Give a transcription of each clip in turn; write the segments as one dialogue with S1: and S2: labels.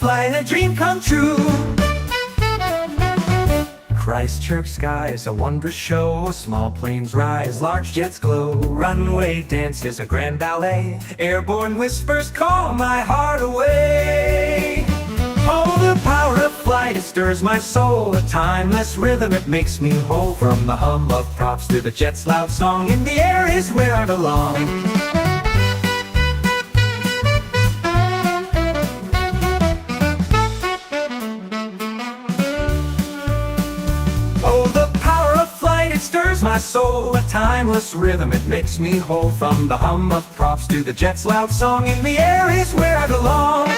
S1: flying a dream come true. Christchurch sky is a wondrous show. Small planes rise, large jets glow. Runway dance is a grand ballet. Airborne whispers call my heart away. Oh, the power of flight, it stirs my soul. A timeless rhythm, it makes me whole. From the hum of props to the jet's loud song, in the air is where I belong. Oh, the power of flight, it stirs my soul. A timeless rhythm, it makes me whole. From the hum of props to the jet's loud song, in the air is where I belong.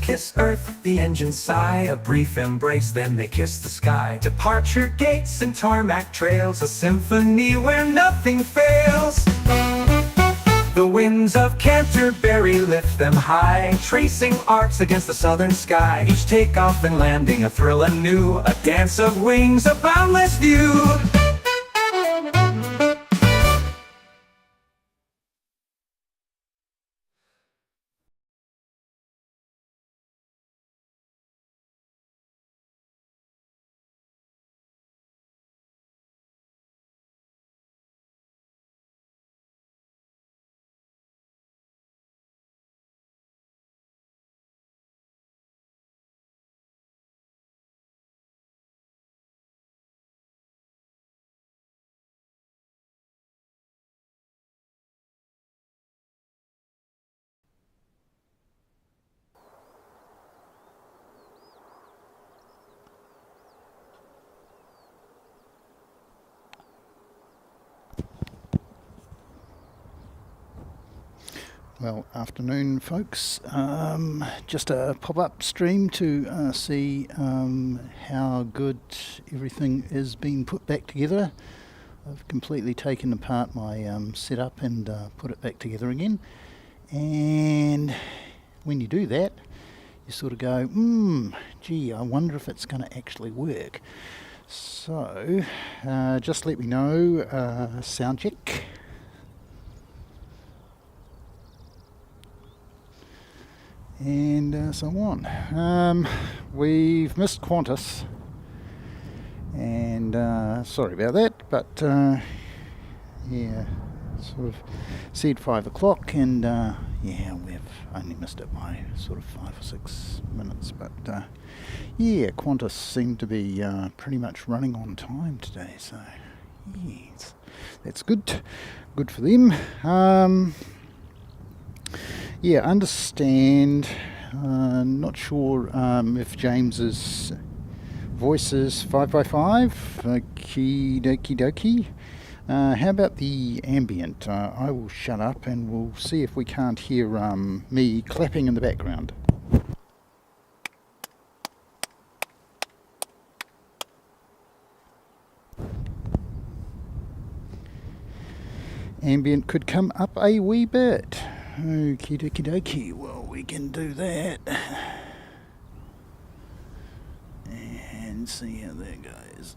S1: Kiss earth, the engines sigh, a brief embrace, then they kiss the sky. Departure gates and tarmac trails, a symphony where nothing fails. The winds of Canterbury lift them high, tracing arcs against the southern sky. Each takeoff and landing a thrill anew, a dance of wings, a boundless view.
S2: Well, afternoon folks, just a pop-up stream to see how good everything is being put back together. I've completely taken apart my setup and put it back together again, and when you do that you sort of go, gee, I wonder if it's going to actually work. So just let me know, sound check. And so on. We've missed Qantas, and sorry about that, but yeah, sort of said 5 o'clock, and yeah, we've only missed it by sort of 5 or 6 minutes, but yeah, Qantas seemed to be pretty much running on time today, so yes, that's good for them. Yeah, understand. Not sure if James's voice is 5x5. Okie dokie. How about the ambient? I will shut up and we'll see if we can't hear me clapping in the background. Ambient could come up a wee bit. Okie dokie, well, we can do that and see how that goes.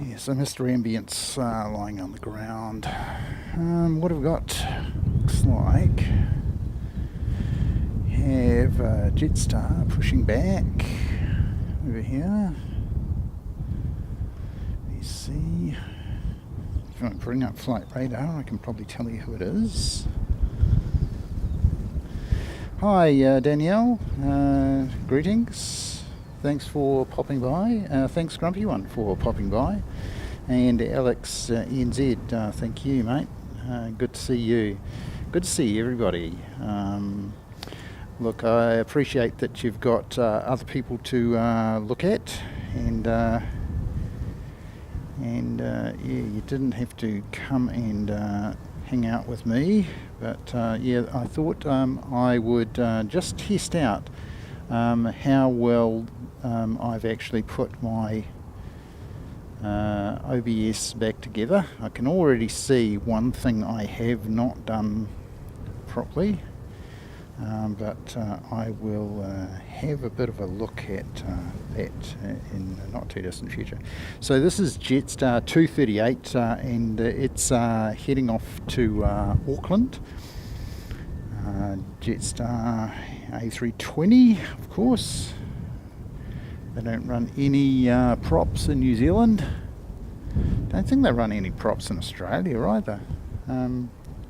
S2: Yeah, so Mr. Ambient's lying on the ground. What have we got? Looks like have Jetstar pushing back over here. See, if I bring up flight radar, I can probably tell you who it is. Hi Danielle, greetings, thanks for popping by, thanks Grumpy One for popping by, and Alex NZ, thank you mate, good to see you, good to see everybody. Look, I appreciate that you've got other people to look at, and And yeah, you didn't have to come and hang out with me, but yeah, I thought I would just test out how well I've actually put my OBS back together. I can already see one thing I have not done properly, but I will have a bit of a look at that in the not too distant future. So this is Jetstar 238 and it's heading off to Auckland. Jetstar A320, of course. They don't run any props in New Zealand. Don't think they run any props in Australia either.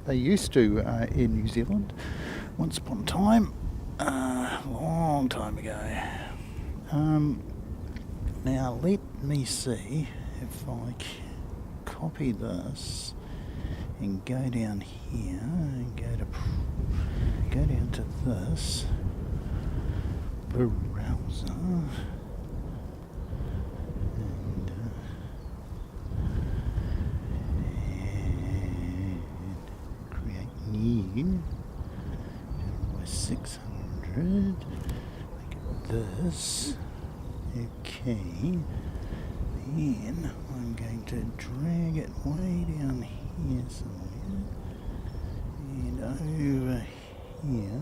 S2: They used to in New Zealand once upon a time, a long time ago. Now let me see if I can copy this and go down here and go down to this browser and create new 600, make it this, okay, then I'm going to drag it way down here somewhere, and over here,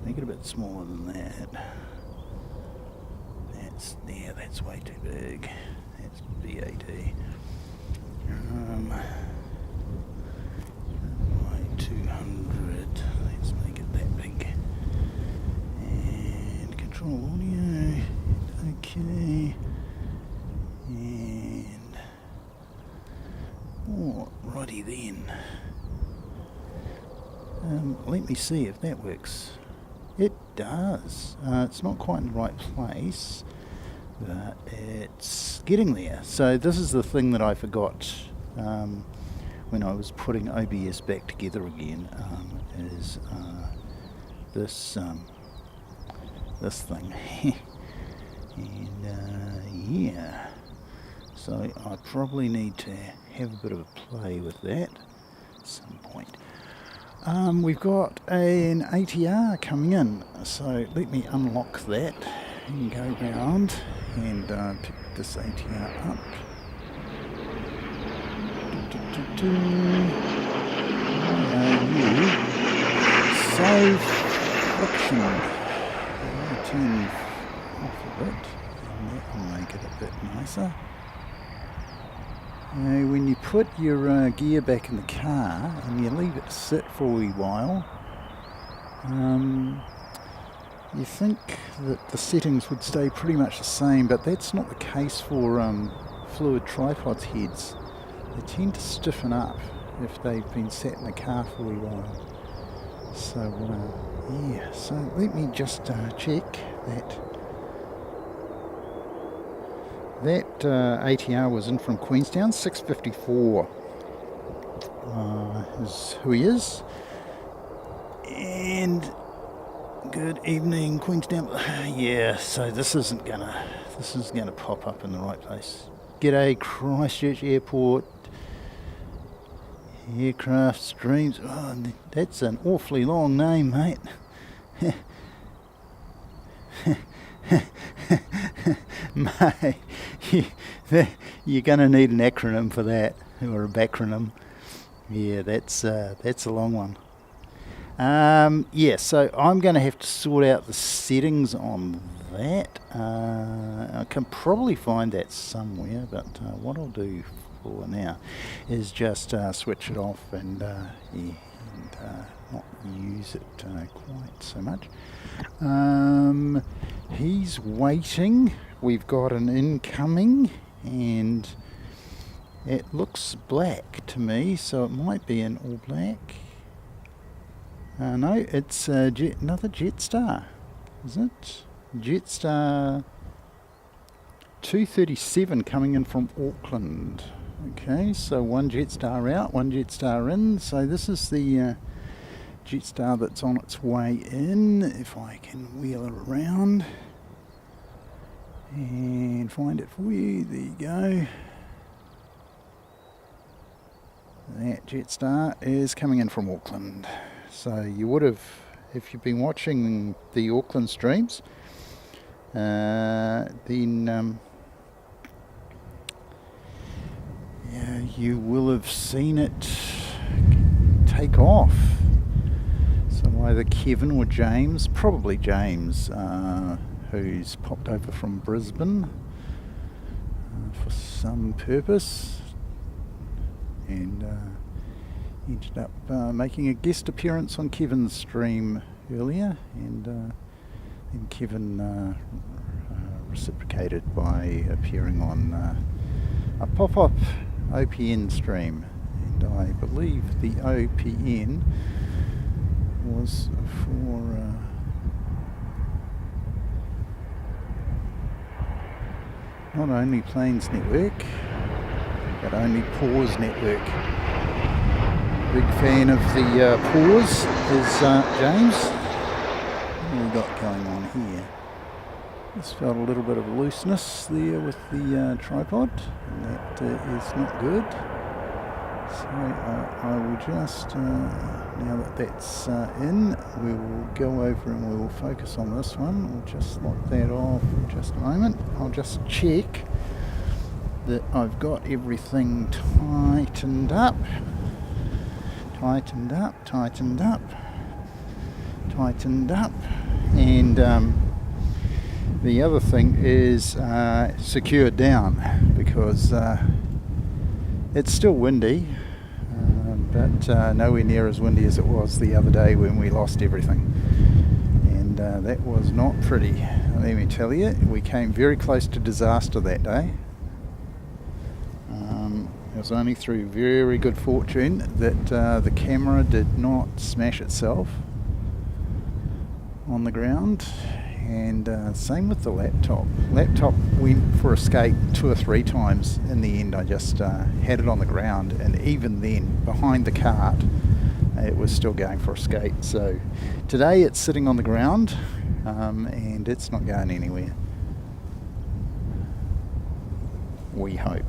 S2: make it a bit smaller than that. That's way too big. That's BAD. By 200. Let's make it that big. And control audio. Okay. And righty then. Let me see if that works. It does. It's not quite in the right place, but it's getting there. So this is the thing that I forgot when I was putting OBS back together again, is this thing. And yeah, so I probably need to have a bit of a play with that at some point. We've got an ATR coming in, so let me unlock that and go round and pick this ATR up. Save friction. Turn off a bit, and that will make it a bit nicer. When you put your gear back in the car and you leave it sit for a wee while, you think that the settings would stay pretty much the same, but that's not the case for fluid tripods heads. They tend to stiffen up if they've been sat in the car for a wee while. So yeah, so let me just check that. That ATR was in from Queenstown, 654 is who he is. And good evening, Queenstown. Yeah, so this is gonna pop up in the right place. G'day, Christchurch Airport. Aircraft Streams. Oh, that's an awfully long name, mate. Mate, you're going to need an acronym for that, or a backronym. Yeah, that's a long one. Yeah, so I'm going to have to sort out the settings on that. I can probably find that somewhere, but what I'll do for now is just switch it off and not use it quite so much. He's waiting. We've got an incoming, and it looks black to me, so it might be an all black. No, it's another Jetstar, is it? Jetstar 237 coming in from Auckland. Okay, so one Jetstar out, one Jetstar in. So this is the Jetstar that's on its way in. If I can wheel it around and find it for you. There you go. That Jetstar is coming in from Auckland. So you would have, if you've been watching the Auckland streams, then yeah, you will have seen it take off. So either Kevin or James, probably James, who's popped over from Brisbane for some purpose, and ended up making a guest appearance on Kevin's stream earlier, and then Kevin reciprocated by appearing on a pop-up OPN stream, and I believe the OPN was for not only Plains Network, but only Pause Network. Big fan of the Pause is James. What have we got going on here? Just felt a little bit of looseness there with the tripod, and that is not good. So I will just, now that that's in, we will go over and we will focus on this one. We'll just lock that off for just a moment. I'll just check that I've got everything tightened up. Tightened up, tightened up, tightened up, and the other thing is secured down, because it's still windy, but nowhere near as windy as it was the other day when we lost everything, and that was not pretty, let me tell you. We came very close to disaster that day. It was only through very good fortune that the camera did not smash itself on the ground, and same with the laptop. Laptop went for a skate 2 or 3 times. In the end I just had it on the ground, and even then behind the cart it was still going for a skate. So today it's sitting on the ground, and it's not going anywhere, we hope.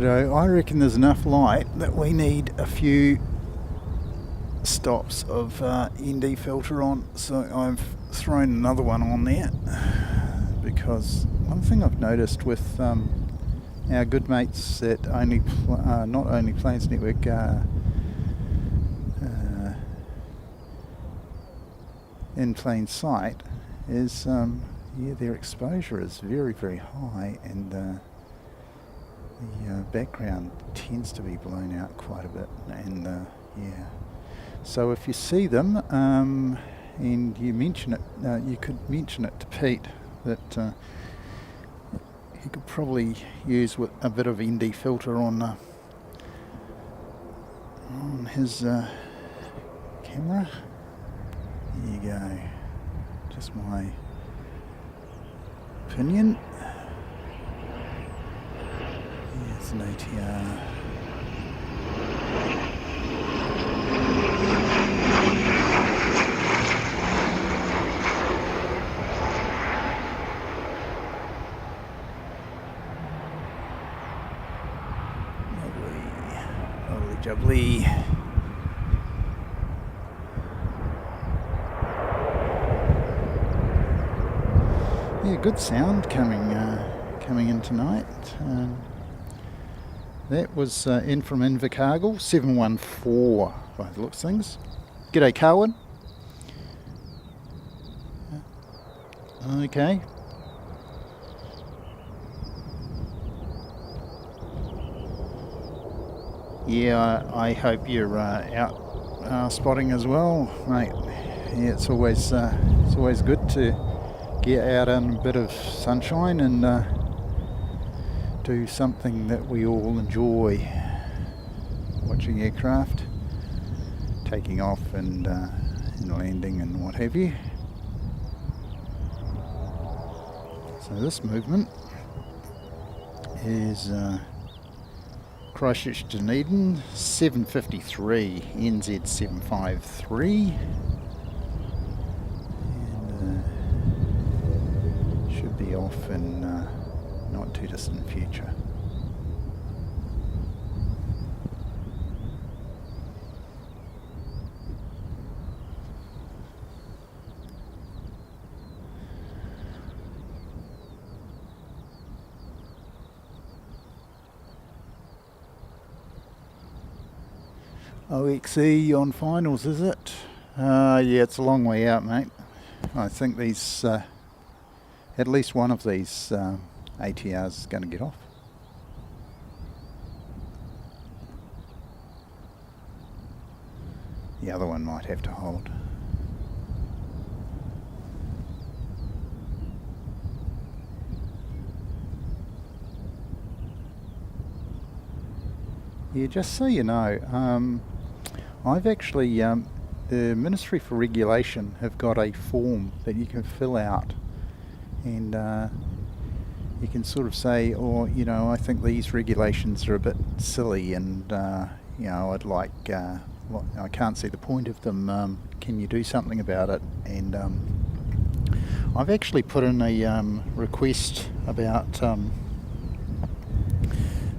S2: I reckon there's enough light that we need a few stops of ND filter on, so I've thrown another one on there, because one thing I've noticed with our good mates at not only Plains Network, in plain sight, is yeah, their exposure is very, very high, and the background tends to be blown out quite a bit, and yeah. So if you see them and you mention it, you could mention it to Pete that he could probably use with a bit of ND filter on his camera. There you go. Just my opinion. Here's an ATR. Lovely, jubbly. Yeah, good sound coming in tonight. That was in from Invercargill, 714, by the looks of things. G'day, Carwin. Okay. Yeah, I hope you're out spotting as well, mate. Yeah, it's always good to get out in a bit of sunshine and do something that we all enjoy. Watching aircraft taking off and landing and what have you. So this movement is Christchurch Dunedin 753 NZ 753, and should be off in not too distant future. OXE on finals, is it? Yeah, it's a long way out, mate. I think these, at least one of these ATRs is going to get off. The other one might have to hold. Yeah, just so you know, I've actually, the Ministry for Regulation have got a form that you can fill out, and you can sort of say, I think these regulations are a bit silly, and I'd like, I can't see the point of them. Can you do something about it? And I've actually put in a request about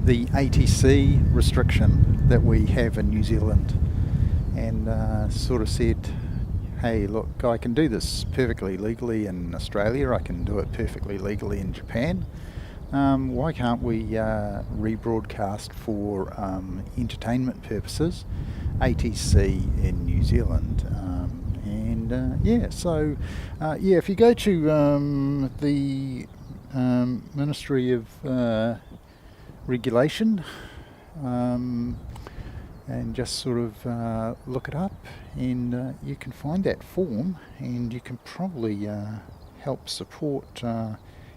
S2: the ATC restriction that we have in New Zealand, and sort of said, hey, look, I can do this perfectly legally in Australia, I can do it perfectly legally in Japan. Why can't we rebroadcast for entertainment purposes ATC in New Zealand? If you go to the Ministry of Regulation and just sort of look it up, and you can find that form, and you can probably help support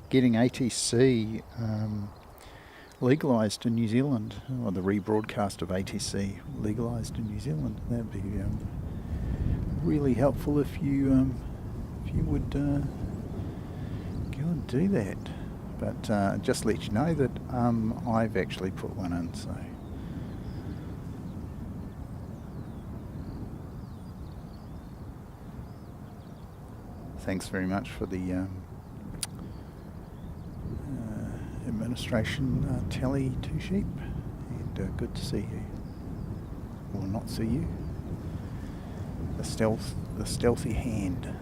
S2: getting ATC legalised in New Zealand, or the rebroadcast of ATC legalised in New Zealand. That'd be really helpful if you would go and do that. But just let you know that I've actually put one in, so. Thanks very much for the administration tally, Two Sheep, and good to see you, or not see you. The stealthy hand.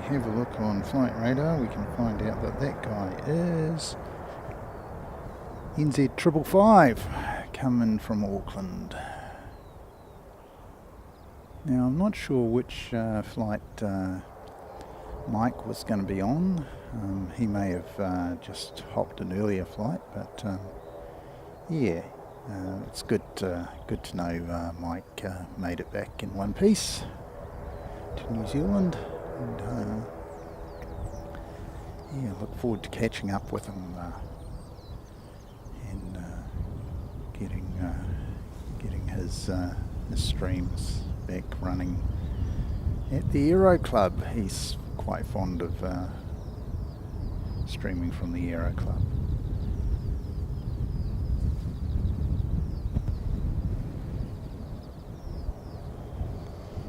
S2: Have a look on flight radar, we can find out that that guy is NZ 555 coming from Auckland. Now I'm not sure which flight Mike was going to be on. He may have just hopped an earlier flight, but it's good to know Mike made it back in one piece to New Zealand. And yeah, look forward to catching up with him and getting his streams back running at the Aero Club. He's quite fond of streaming from the Aero Club.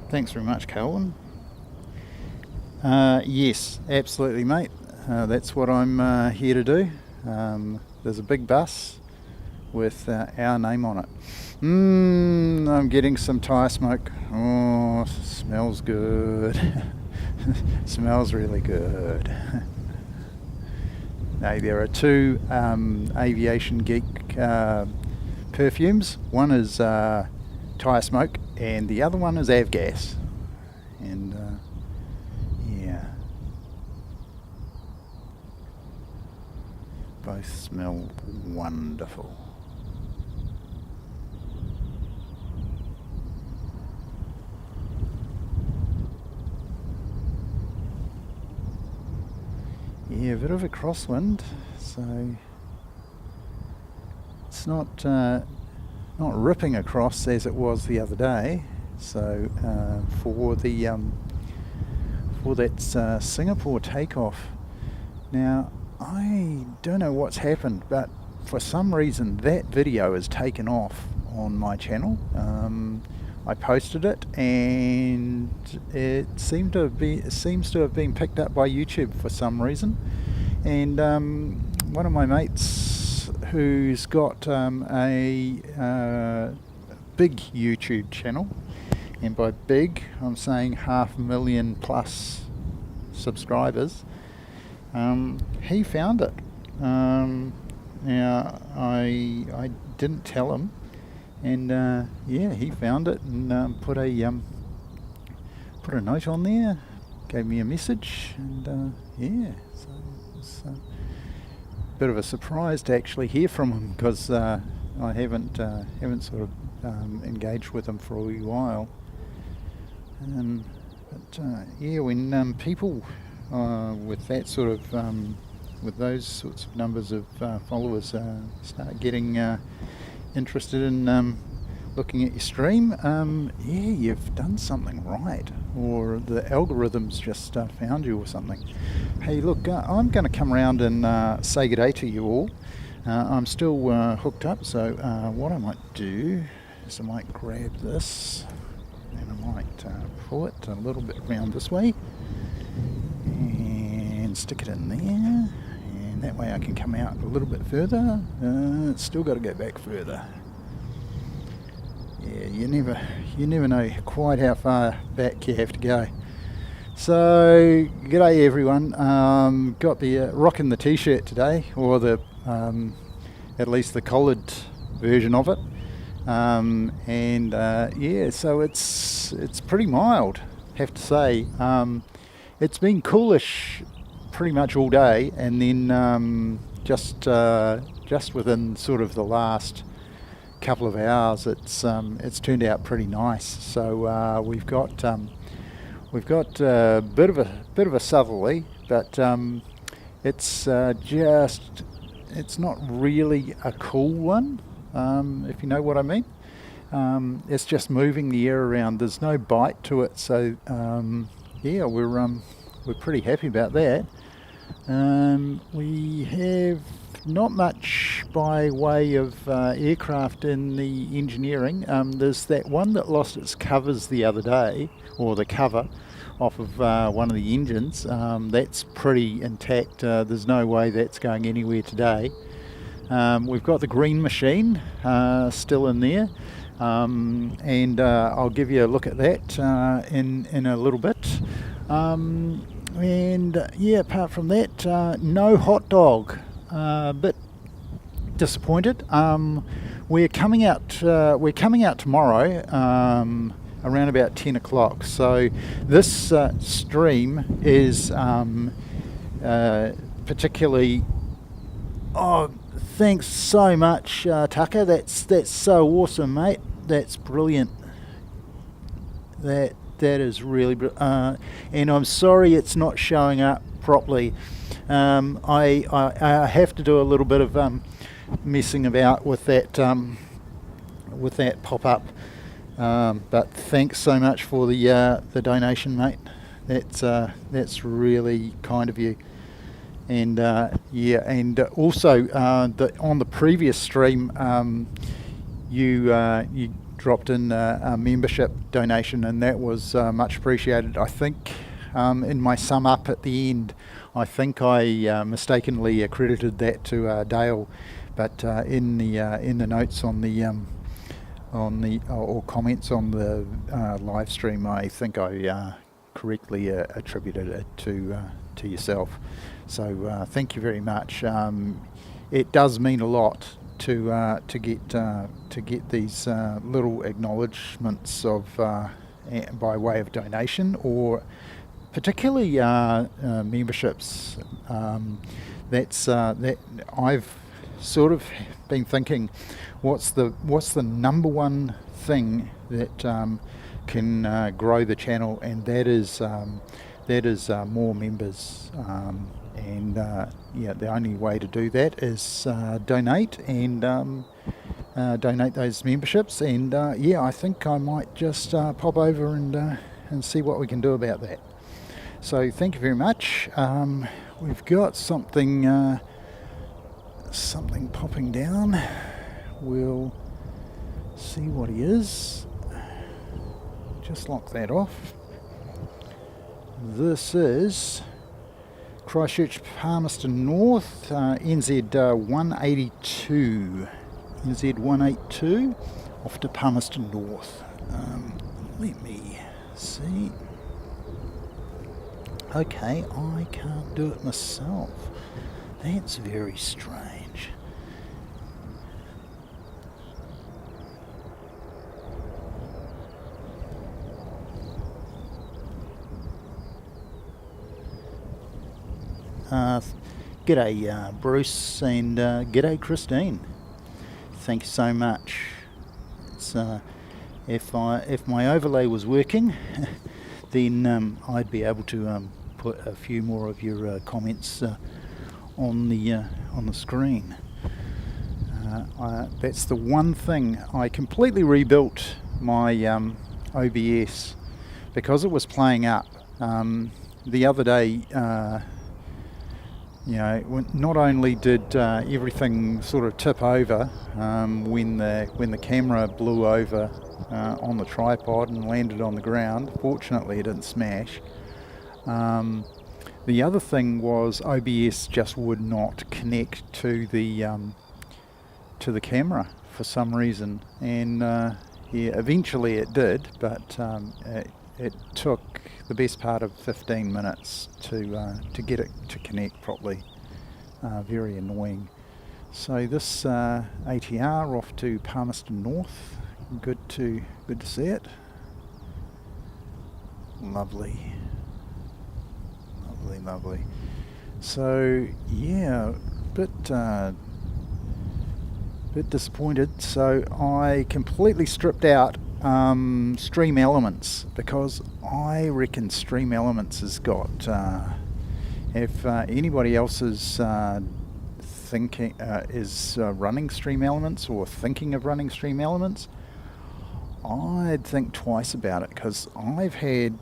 S2: Thanks very much, Calvin. Yes, absolutely, mate. That's what I'm here to do. There's a big bus with our name on it. I'm getting some tyre smoke. Oh, smells good. Smells really good. No, there are two Aviation Geek perfumes. One is tyre smoke and the other one is avgas. And yeah, both smell wonderful. Yeah, a bit of a crosswind, so it's not ripping across as it was the other day. So for that Singapore takeoff, now I don't know what's happened, but for some reason that video is taken off on my channel. I posted it and it seems to have been picked up by YouTube for some reason. And one of my mates who's got a big YouTube channel, and by big I'm saying 500,000 plus subscribers, he found it. Now I didn't tell him, and yeah, he found it and put a note on there, gave me a message, and yeah, so it's a bit of a surprise to actually hear from him, because I haven't sort of engaged with him for a wee while. But yeah, when people with that sort of with those sorts of numbers of followers start getting interested in looking at your stream, yeah, you've done something right, or the algorithms just found you or something. Hey, look, I'm going to come around and say good day to you all. I'm still hooked up, so what I might do is I might grab this and I might pull it a little bit around this way and stick it in there, and that way I can come out a little bit further. It's still got to go back further. Yeah, you never know quite how far back you have to go. So, g'day everyone. Got the rocking the t-shirt today, or the at least the collared version of it. Yeah, so it's pretty mild, have to say. It's been coolish pretty much all day, and then just within sort of the last couple of hours, it's turned out pretty nice. So we've got a bit of a southerly, but it's not really a cool one, if you know what I mean. It's just moving the air around. There's no bite to it, so yeah, we're pretty happy about that. We have not much by way of aircraft in the engineering. There's that one that lost its covers the other day, or the cover off of one of the engines. That's pretty intact. There's no way that's going anywhere today. We've got the green machine still in there, and I'll give you a look at that in a little bit. And yeah, apart from that, no hot dog. A bit disappointed. We're coming out tomorrow around about 10 o'clock. So this stream is particularly. Oh, thanks so much, Tucker. That's so awesome, mate. That's brilliant. That is really and I'm sorry it's not showing up properly. I have to do a little bit of messing about with that pop-up. But thanks so much for the donation, mate. That's really kind of you. And and also on the previous stream, you dropped in a membership donation, and that was much appreciated. I think in my sum up at the end, I think I mistakenly accredited that to Dale, but in the notes on the or comments on the live stream, I think I correctly attributed it to yourself. So thank you very much. It does mean a lot to get these little acknowledgements of by way of donation, or particularly memberships. That I've sort of been thinking, what's the number one thing that can grow the channel, and that is more members. And the only way to do that is donate and donate those memberships. And I think I might just pop over and see what we can do about that. So thank you very much. We've got something popping down. We'll see what he is. Just lock that off. This is Christchurch, Palmerston North, NZ 182. NZ 182, off to Palmerston North. Let me see. Okay, I can't do it myself. That's very strange. G'day Bruce, and g'day Christine. Thank you so much. It's, if my overlay was working, then I'd be able to put a few more of your comments on the screen. That's the one thing. I completely rebuilt my OBS because it was playing up. The other day, not only did everything sort of tip over when the camera blew over on the tripod and landed on the ground. Fortunately, it didn't smash. The other thing was OBS just would not connect to the camera for some reason, and eventually it did, but it took the best part of 15 minutes to get it to connect properly. Very annoying. So this ATR off to Palmerston North. Good to see it. Lovely. So yeah, bit disappointed. So I completely stripped out Stream Elements, because I reckon Stream Elements has got if anybody else is running Stream Elements or thinking of running Stream Elements, I'd think twice about it, because I've had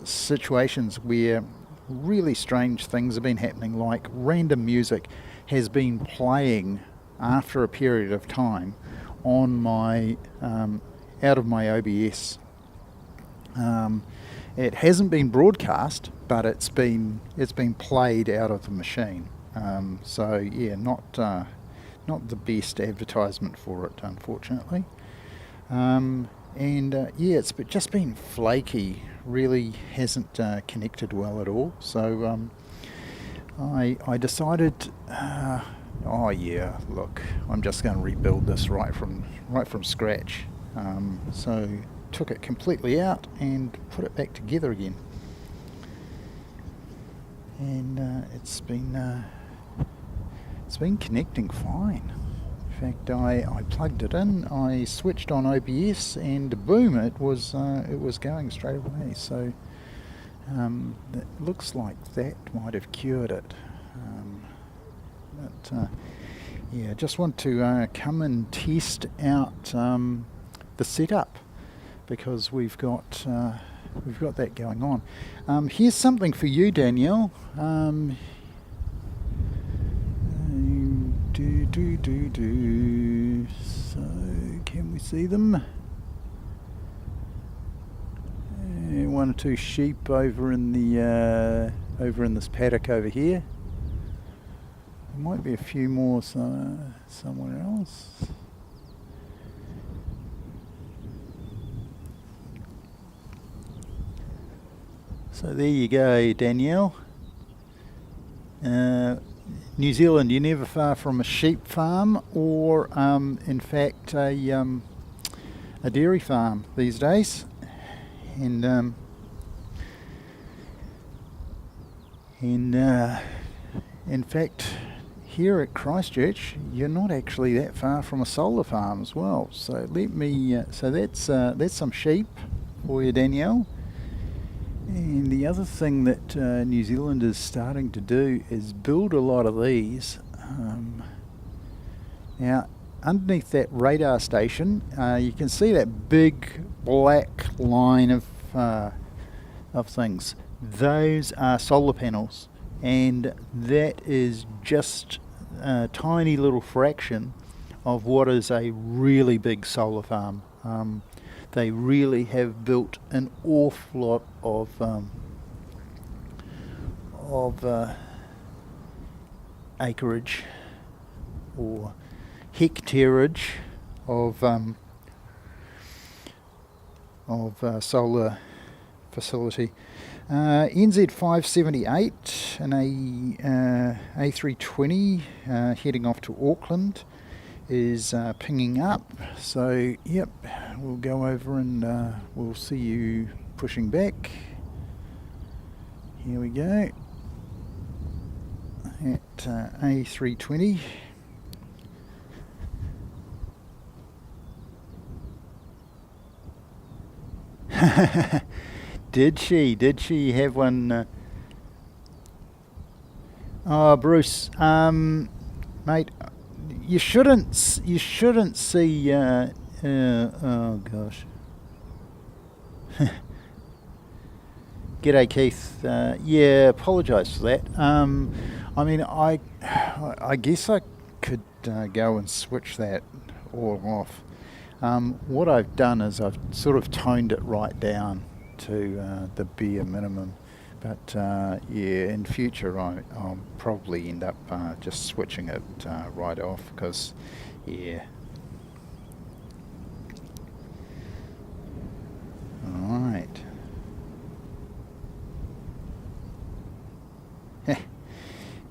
S2: situations where really strange things have been happening, like random music has been playing after a period of time on my out of my OBS. It hasn't been broadcast, but it's been played out of the machine. So yeah, not the best advertisement for it, unfortunately. It's just been flaky. Really hasn't connected well at all. So I decided, look, I'm just going to rebuild this right from scratch. So took it completely out and put it back together again, and it's been connecting fine. In fact, I plugged it in, I switched on OBS, and boom, it was going straight away. So It looks like that might have cured it. But yeah, just want to come and test out the setup, because we've got that going on. Here's something for you, Danielle. So can we see them? One or two sheep over in this paddock over here. There might be a few more somewhere else. So there you go, Danielle. New Zealand, you're never far from a sheep farm, or in fact a dairy farm these days. And in fact, here at Christchurch, you're not actually that far from a solar farm as well. So so that's some sheep for you, Danielle. And the other thing that New Zealand is starting to do is build a lot of these. Now, underneath that radar station, you can see that big black line of things. Those are solar panels, and that is just a tiny little fraction of what is a really big solar farm. They really have built an awful lot of acreage or hectareage of solar facility. NZ 578 and a A320 heading off to Auckland is pinging up. So yep, we'll go over and we'll see you pushing back. Here we go at A320. Did she have one? Oh, Bruce, mate, you shouldn't see. Oh gosh. G'day, Keith. Yeah, apologise for that. I mean, I guess I could go and switch that all off. What I've done is I've sort of toned it right down to the bare minimum. But yeah, in future I'll probably end up just switching it right off, because yeah. Alright.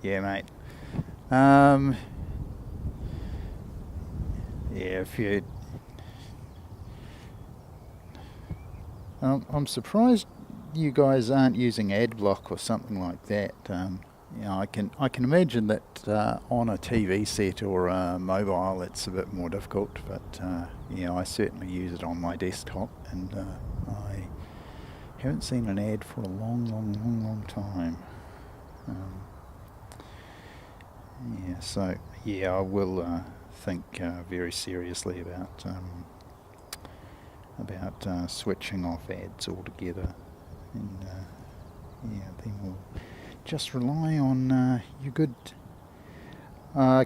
S2: Yeah, mate. Yeah, if you... I'm surprised you guys aren't using ad block or something like that. You know, I can imagine that on a TV set or a mobile it's a bit more difficult, but you know, I certainly use it on my desktop, and I haven't seen an ad for a long time. Yeah, so yeah, I will think very seriously about switching off ads altogether, and yeah, then we'll just rely on your good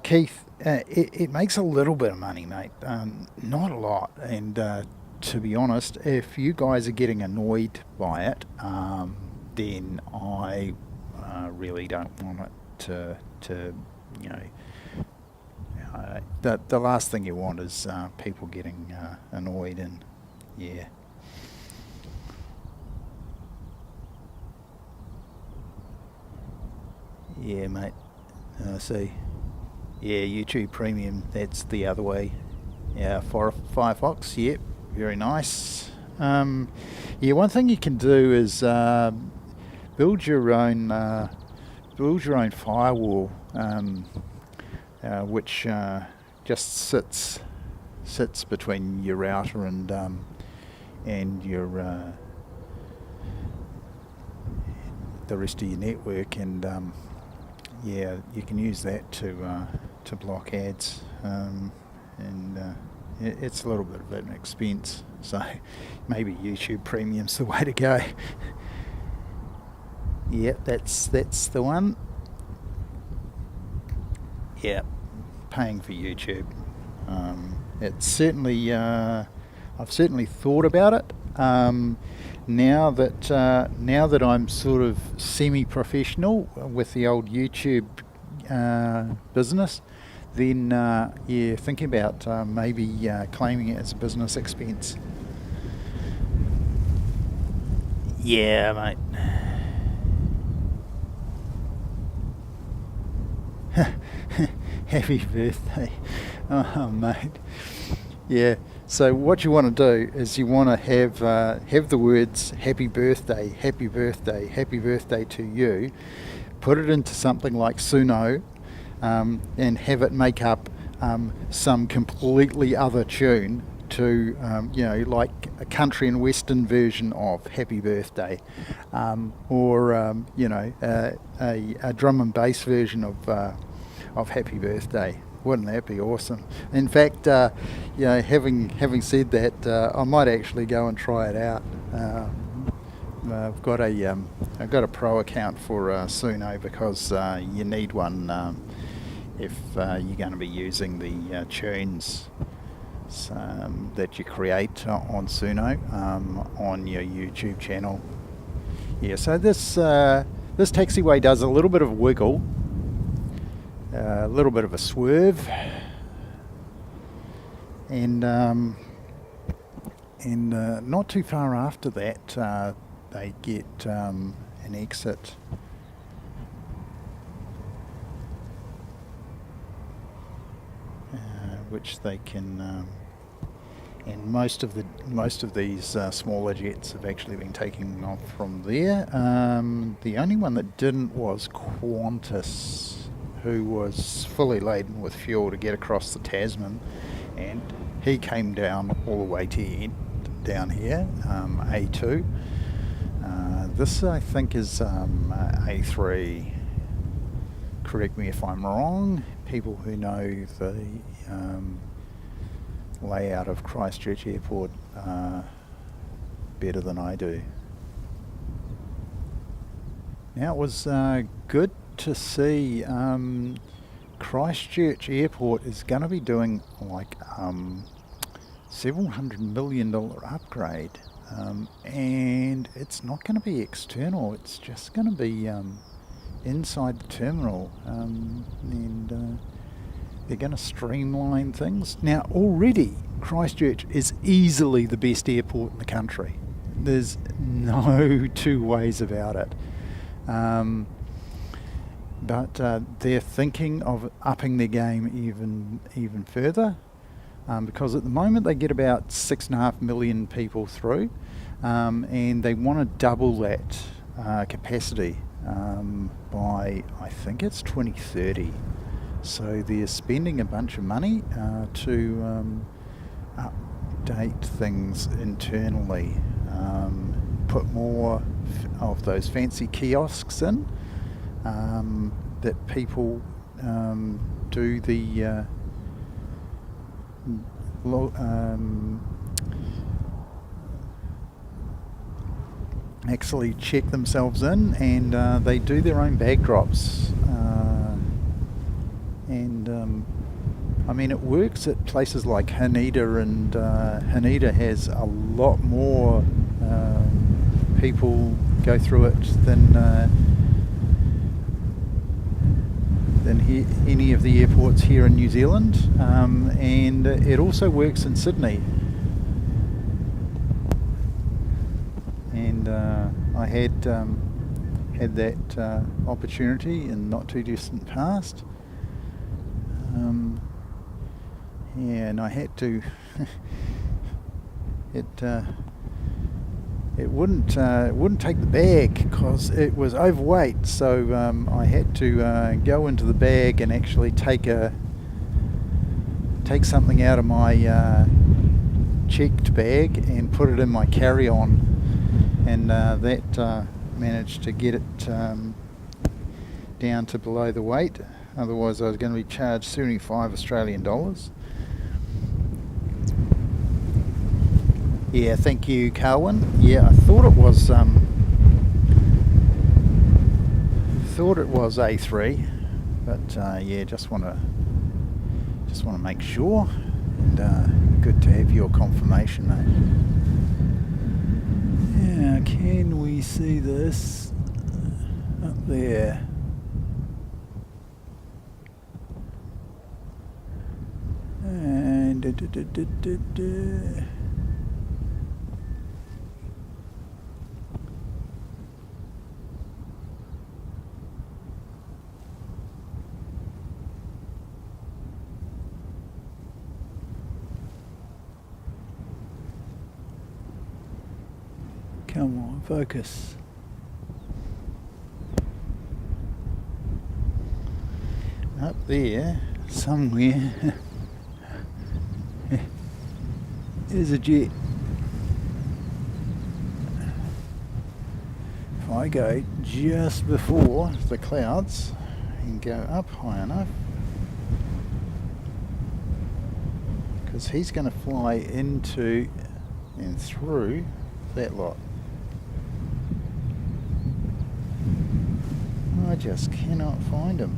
S2: Keith. It makes a little bit of money, mate, not a lot, and to be honest, if you guys are getting annoyed by it, then I really don't want it to you know, the last thing you want is people getting annoyed, and yeah. Yeah, mate. See, yeah, YouTube Premium, that's the other way. Yeah, for Firefox, yep, very nice. Yeah, one thing you can do is build your own firewall, which just sits between your router and your the rest of your network, and yeah, you can use that to block ads, and it's a little bit of an expense, so maybe YouTube Premium's the way to go. Yep, that's the one. Yep, paying for YouTube. It's certainly I've certainly thought about it. Now that I'm sort of semi-professional with the old YouTube business, then yeah, thinking about maybe claiming it as a business expense. Yeah, mate. Happy birthday. Oh, mate. Yeah. So what you want to do is you want to have the words happy birthday, happy birthday, happy birthday to you, put it into something like Suno, and have it make up some completely other tune to, like a country and western version of happy birthday, or a drum and bass version of happy birthday. Wouldn't that be awesome? In fact, having said that, I might actually go and try it out. I've got a pro account for Suno, because you need one if you're going to be using the tunes that you create on Suno on your YouTube channel. Yeah, so this taxiway does a little bit of wiggle. A little bit of a swerve, and not too far after that they get an exit, which they can, and most of these smaller jets have actually been taking off from there. The only one that didn't was Qantas, who was fully laden with fuel to get across the Tasman, and he came down all the way to down here, A2. This I think is A3. Correct me if I'm wrong. People who know the layout of Christchurch Airport better than I do. Now, it was good to see Christchurch Airport is going to be doing like several $100 million upgrade, and it's not going to be external, it's just going to be inside the terminal, and they're going to streamline things. Now, already Christchurch is easily the best airport in the country. There's no two ways about it. But they're thinking of upping their game even further, because at the moment they get about 6.5 million people through, and they want to double that capacity by, I think it's 2030. So they're spending a bunch of money to update things internally, put more of those fancy kiosks in, that people do the actually check themselves in, and they do their own bag drops, and I mean, it works at places like Haneda, and Haneda has a lot more people go through it than any of the airports here in New Zealand, and it also works in Sydney. And I had that opportunity in not too distant past. Yeah, and I had to. It wouldn't take the bag because it was overweight. So I had to go into the bag and actually take something out of my checked bag and put it in my carry-on, and that managed to get it down to below the weight. Otherwise I was going to be charged 75 Australian dollars. Yeah, thank you, Carwin. Yeah, I thought it was A3, but yeah, just want to make sure. And good to have your confirmation, mate. Yeah, can we see this up there? And come on, focus. Up there, somewhere, is a jet. If I go just before the clouds and go up high enough, because he's going to fly into and through that lot. I just cannot find him.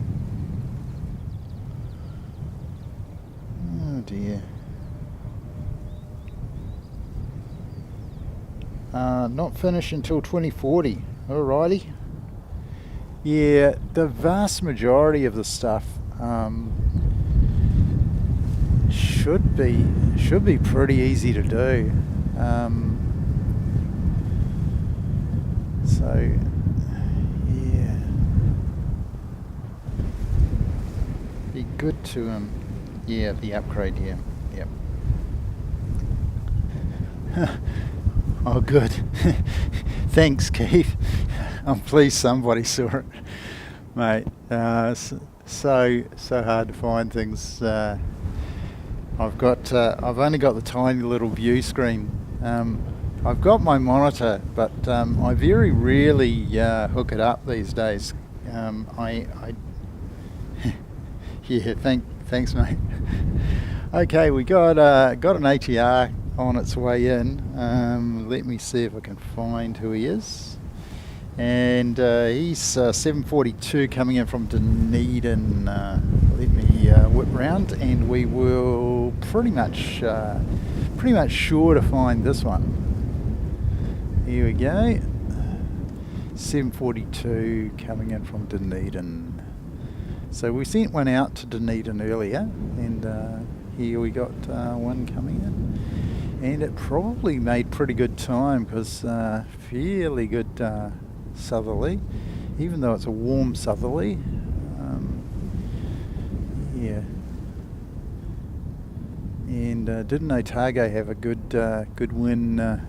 S2: Oh dear. Not finished until 2040. Alrighty. Yeah, the vast majority of the stuff should be pretty easy to do. So yeah, be good to yeah, the upgrade. Yeah, yep. Oh, good. Thanks, Keith. I'm pleased somebody saw it, mate. So hard to find things. I've only got the tiny little view screen. I've got my monitor, but I very rarely hook it up these days. Yeah, thanks, mate. Okay, we got an ATR on its way in. Let me see if I can find who he is. And he's 742 coming in from Dunedin. Let me whip round, and we will pretty much sure to find this one. Here we go. 742 coming in from Dunedin. So we sent one out to Dunedin earlier, and here we got one coming in. And it probably made pretty good time, because fairly good southerly, even though it's a warm southerly. Yeah. And didn't Otago have a good win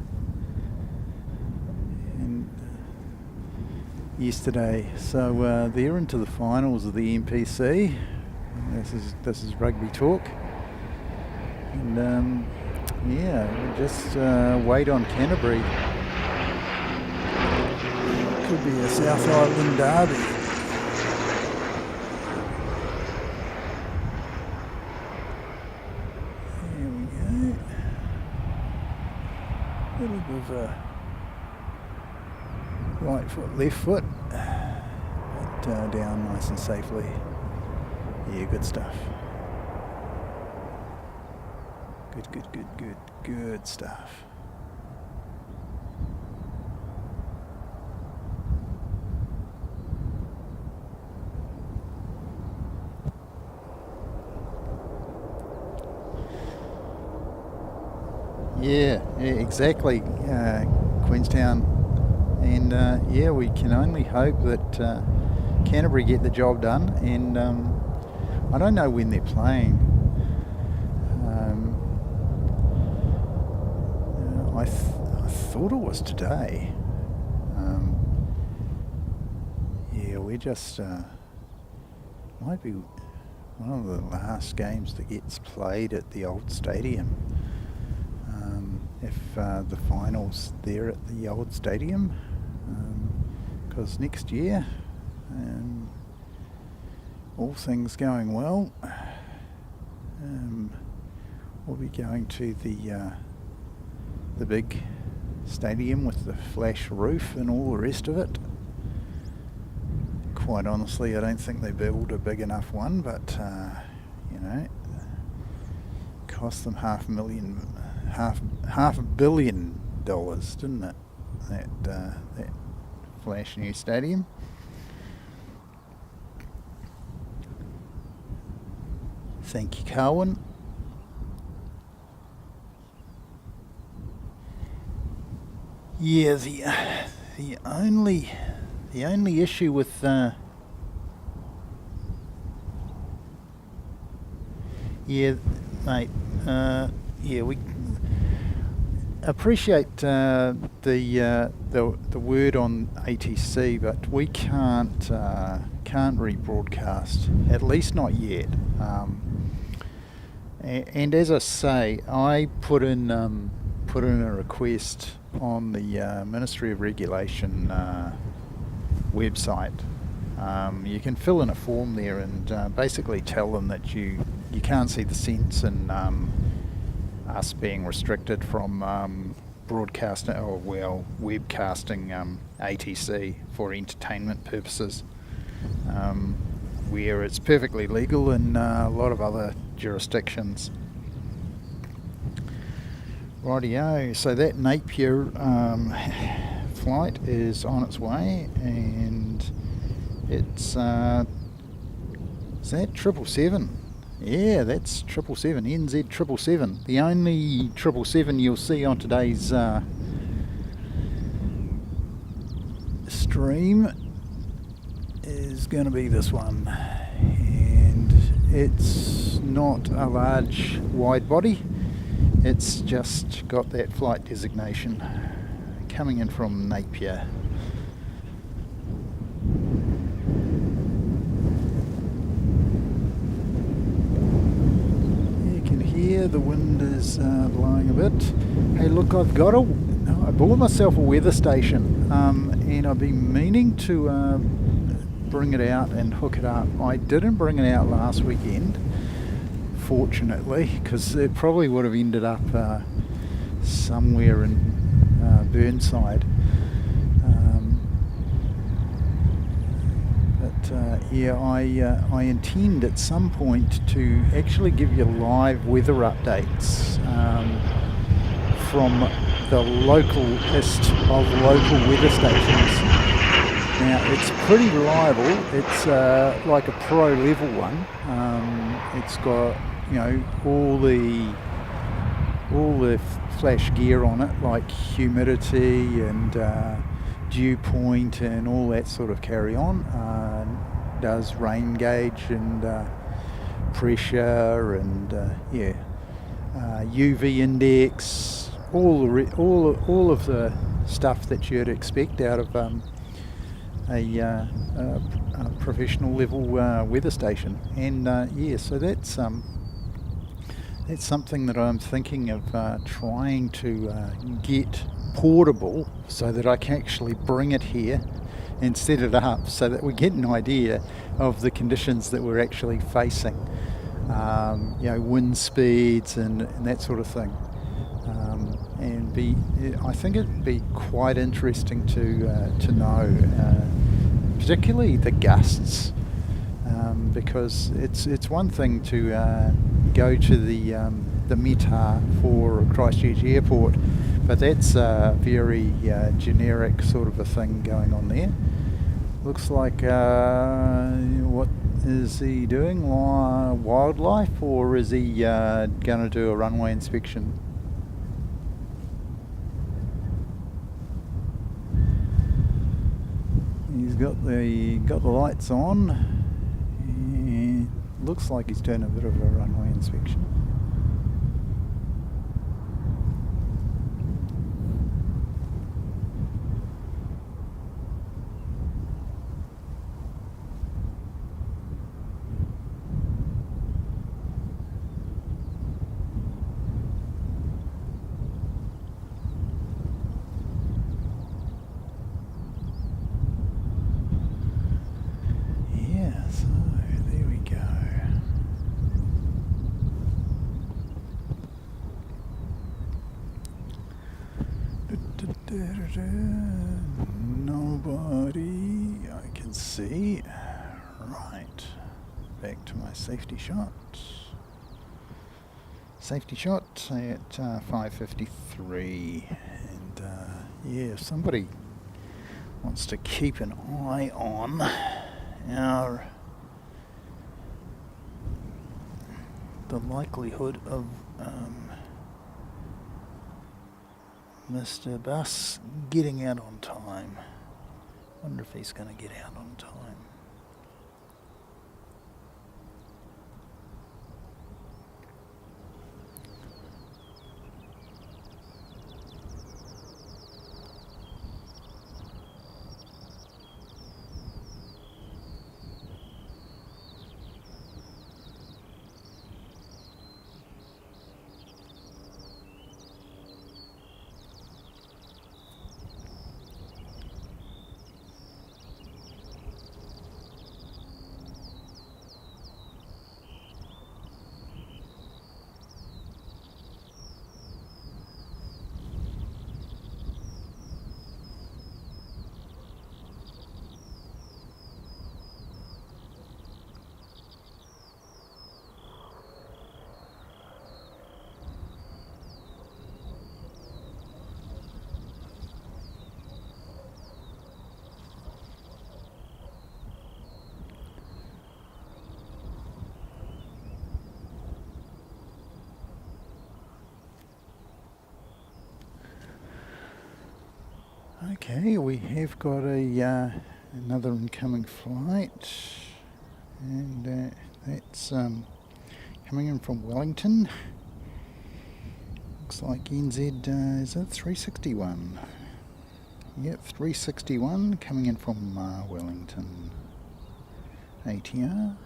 S2: yesterday? So they're into the finals of the NPC. This is rugby talk, and yeah, we'll just wait on Canterbury. Could be a South Island derby. There we go. A little bit of a right foot, left foot, but down nice and safely. Yeah, good stuff. Good stuff. Yeah, exactly, Queenstown. And yeah, we can only hope that Canterbury get the job done. And I don't know when they're playing. I thought it was today. Yeah, we just might be one of the last games that gets played at the old stadium. If the finals there at the old stadium, because next year, all things going well, we'll be going to the big stadium with the flash roof and all the rest of it. Quite honestly, I don't think they built a big enough one, but cost them $500 million, didn't it? That flash new stadium. Thank you, Carwin. Yeah, the only issue with yeah, mate. We appreciate the word on ATC, but we can't rebroadcast, at least not yet. And as I say, I put in a request on the Ministry of Regulation website. You can fill in a form there and basically tell them that you can't see the sense in us being restricted from broadcasting webcasting ATC for entertainment purposes, where it's perfectly legal in a lot of other jurisdictions. Rightio, so that Napier flight is on its way, and it's is that 777? Yeah, that's 777, NZ 777. The only 777 you'll see on today's stream is going to be this one, and it's not a large wide body. It's just got that flight designation, coming in from Napier. You can hear the wind is blowing a bit. Hey, look, I bought myself a weather station, and I've been meaning to bring it out and hook it up. I didn't bring it out last weekend, fortunately, because it probably would have ended up somewhere in Burnside. I intend at some point to actually give you live weather updates from the localist of local weather stations. Now, it's pretty reliable. It's like a pro level one. It's got all the flash gear on it, like humidity and dew point and all that sort of carry on. Does rain gauge and pressure and UV index, all of the stuff that you'd expect out of a professional level weather station. And so that's something that I'm thinking of trying to get portable, so that I can actually bring it here and set it up, so that we get an idea of the conditions that we're actually facing, wind speeds and that sort of thing. I think it'd be quite interesting to know, particularly the gusts, because it's one thing to go to the META for Christchurch Airport, but that's a very generic sort of a thing going on there. Looks like, what is he doing? Wildlife, or is he going to do a runway inspection? He's got the lights on. Looks like he's doing a bit of a runway inspection. Nobody I can see. Right, back to my safety shot. Safety shot at 5:53, and yeah, if somebody wants to keep an eye on the likelihood of Mr. Bus getting out on time. Wonder if he's going to get out on time. Okay, we have got another incoming flight, and that's coming in from Wellington. Looks like NZ, is it 361? Yep, 361 coming in from Wellington. ATR.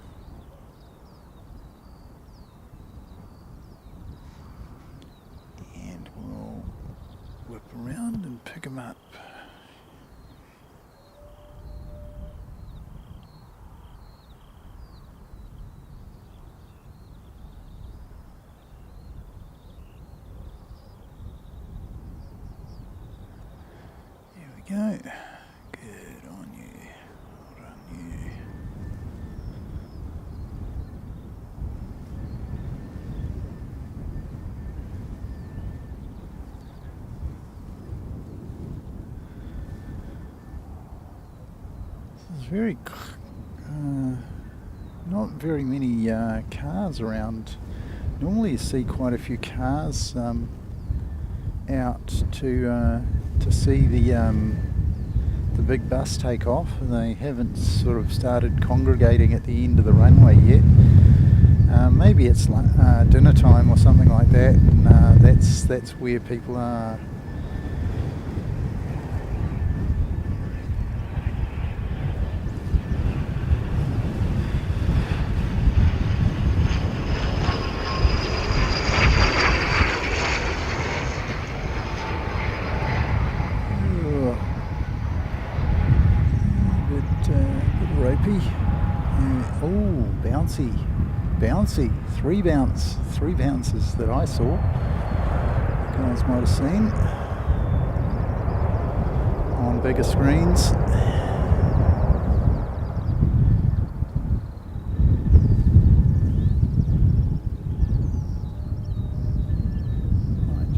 S2: And we'll whip around and pick him up. Go. Good on you. Well done you. This is very not very many cars around. Normally you see quite a few cars out to see the big bus take off. They haven't sort of started congregating at the end of the runway yet. Maybe it's dinner time or something like that, and that's where people are. Bouncy, three bounces that I saw. You guys might have seen on bigger screens. I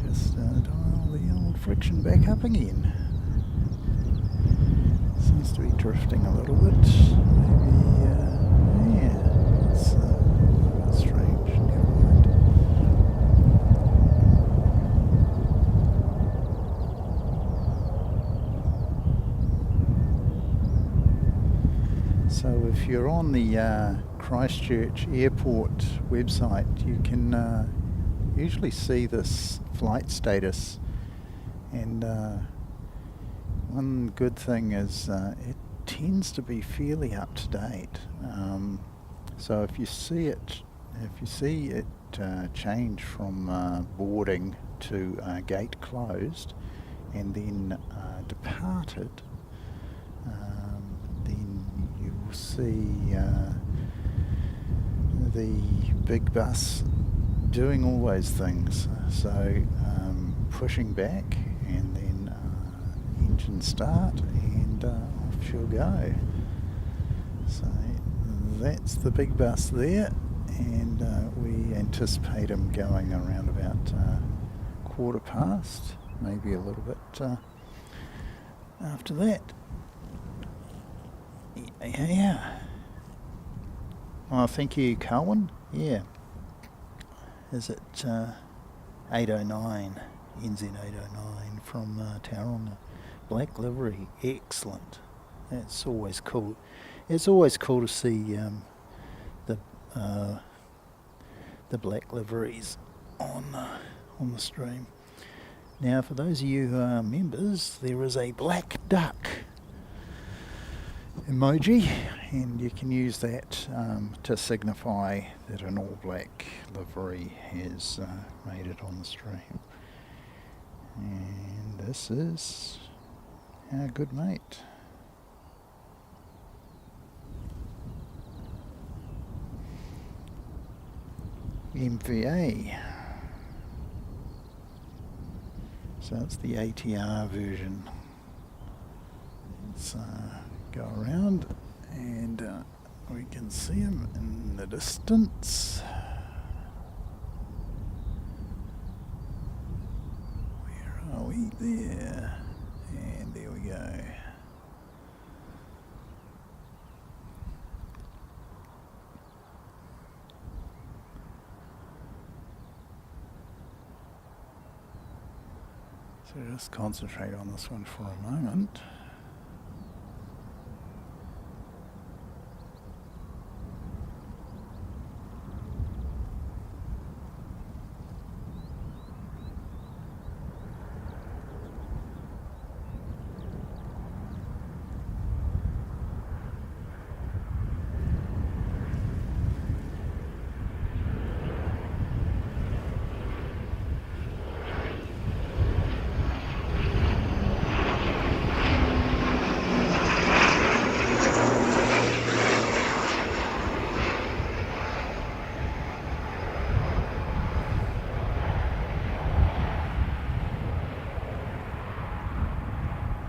S2: just dial the old friction back up again. Seems to be drifting a little bit. Maybe, yeah, it's strange. Never mind. So if you're on the Christchurch Airport website, you can usually see this flight status, and one good thing is it tends to be fairly up to date. So if you see it change from boarding to gate closed and then departed, then you will see the big bus doing all those things. So pushing back and then engine start, and off she'll go. So that's the big bus there, and we anticipate him going around about 1:15, maybe a little bit after that. Yeah. Oh, thank you, Carwin. Yeah. Is it 809, NZ 809 from Tauranga? Black livery, excellent. That's always cool. It's always cool to see the black liveries on the stream. Now, for those of you who are members, there is a black duck emoji, and you can use that to signify that an all black livery has made it on the stream. And this is our good mate. MVA. So it's the ATR version. Let's go around, and we can see him in the distance. Where are we? There. And there we go. So just concentrate on this one for a moment.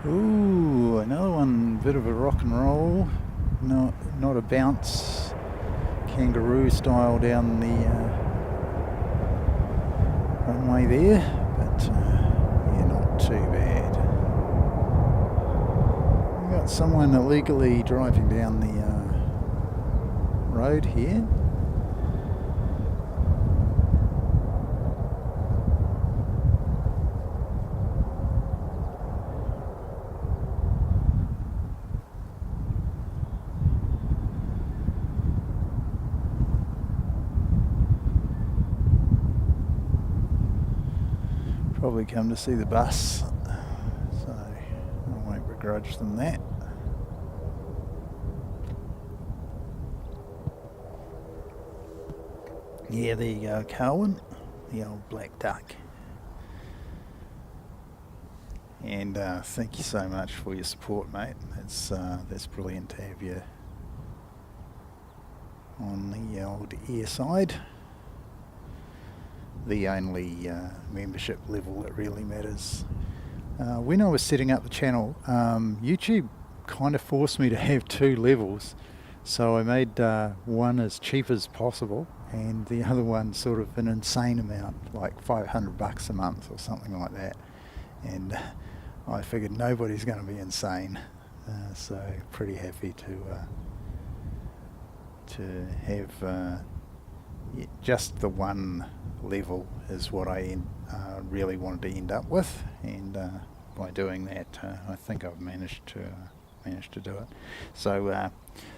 S2: Ooh, another one, bit of a rock and roll. No, not a bounce, kangaroo style down the runway there, but yeah, not too bad. We got someone illegally driving down the road here. Probably come to see the bus, so I won't begrudge them that. Yeah, there you go, Carwin, the old black duck. And thank you so much for your support, mate. That's brilliant to have you on the old air side. The only membership level that really matters. When I was setting up the channel, YouTube kind of forced me to have two levels, so I made one as cheap as possible and the other one sort of an insane amount, like $500 a month or something like that. And I figured nobody's going to be insane, so pretty happy to have just the one level is what I really wanted to end up with, and by doing that, I think I've managed to do it. So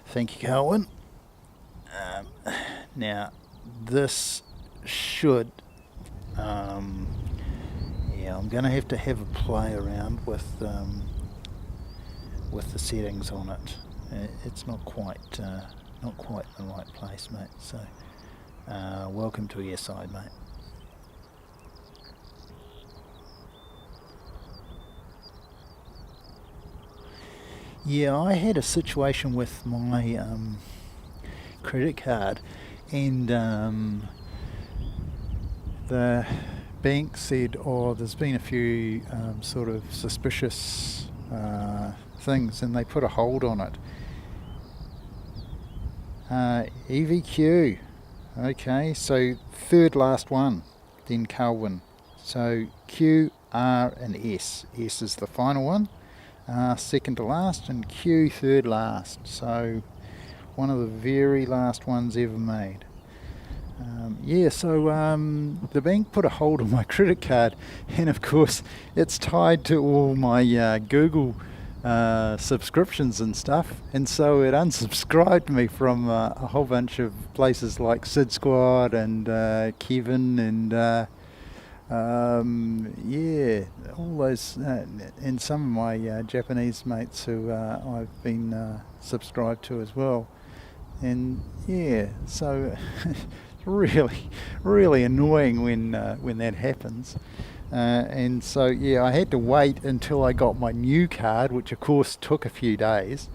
S2: thank you, Carwin. Now this should yeah, I'm going to have a play around with the settings on it. It's not quite in the right place, mate. So welcome to your side, mate. Yeah, I had a situation with my credit card, and the bank said, oh, there's been a few sort of suspicious things, and they put a hold on it. EVQ. Okay, so third last one, then Calvin. So Q, R and S. S is the final one, second to last, and Q third last. So one of the very last ones ever made. The bank put a hold on my credit card, and of course it's tied to all my Google subscriptions and stuff, and so it unsubscribed me from a whole bunch of places like Sid Squad and Kevin and all those and some of my Japanese mates who I've been subscribed to as well. And so really annoying when that happens. And so I had to wait until I got my new card, which of course took a few days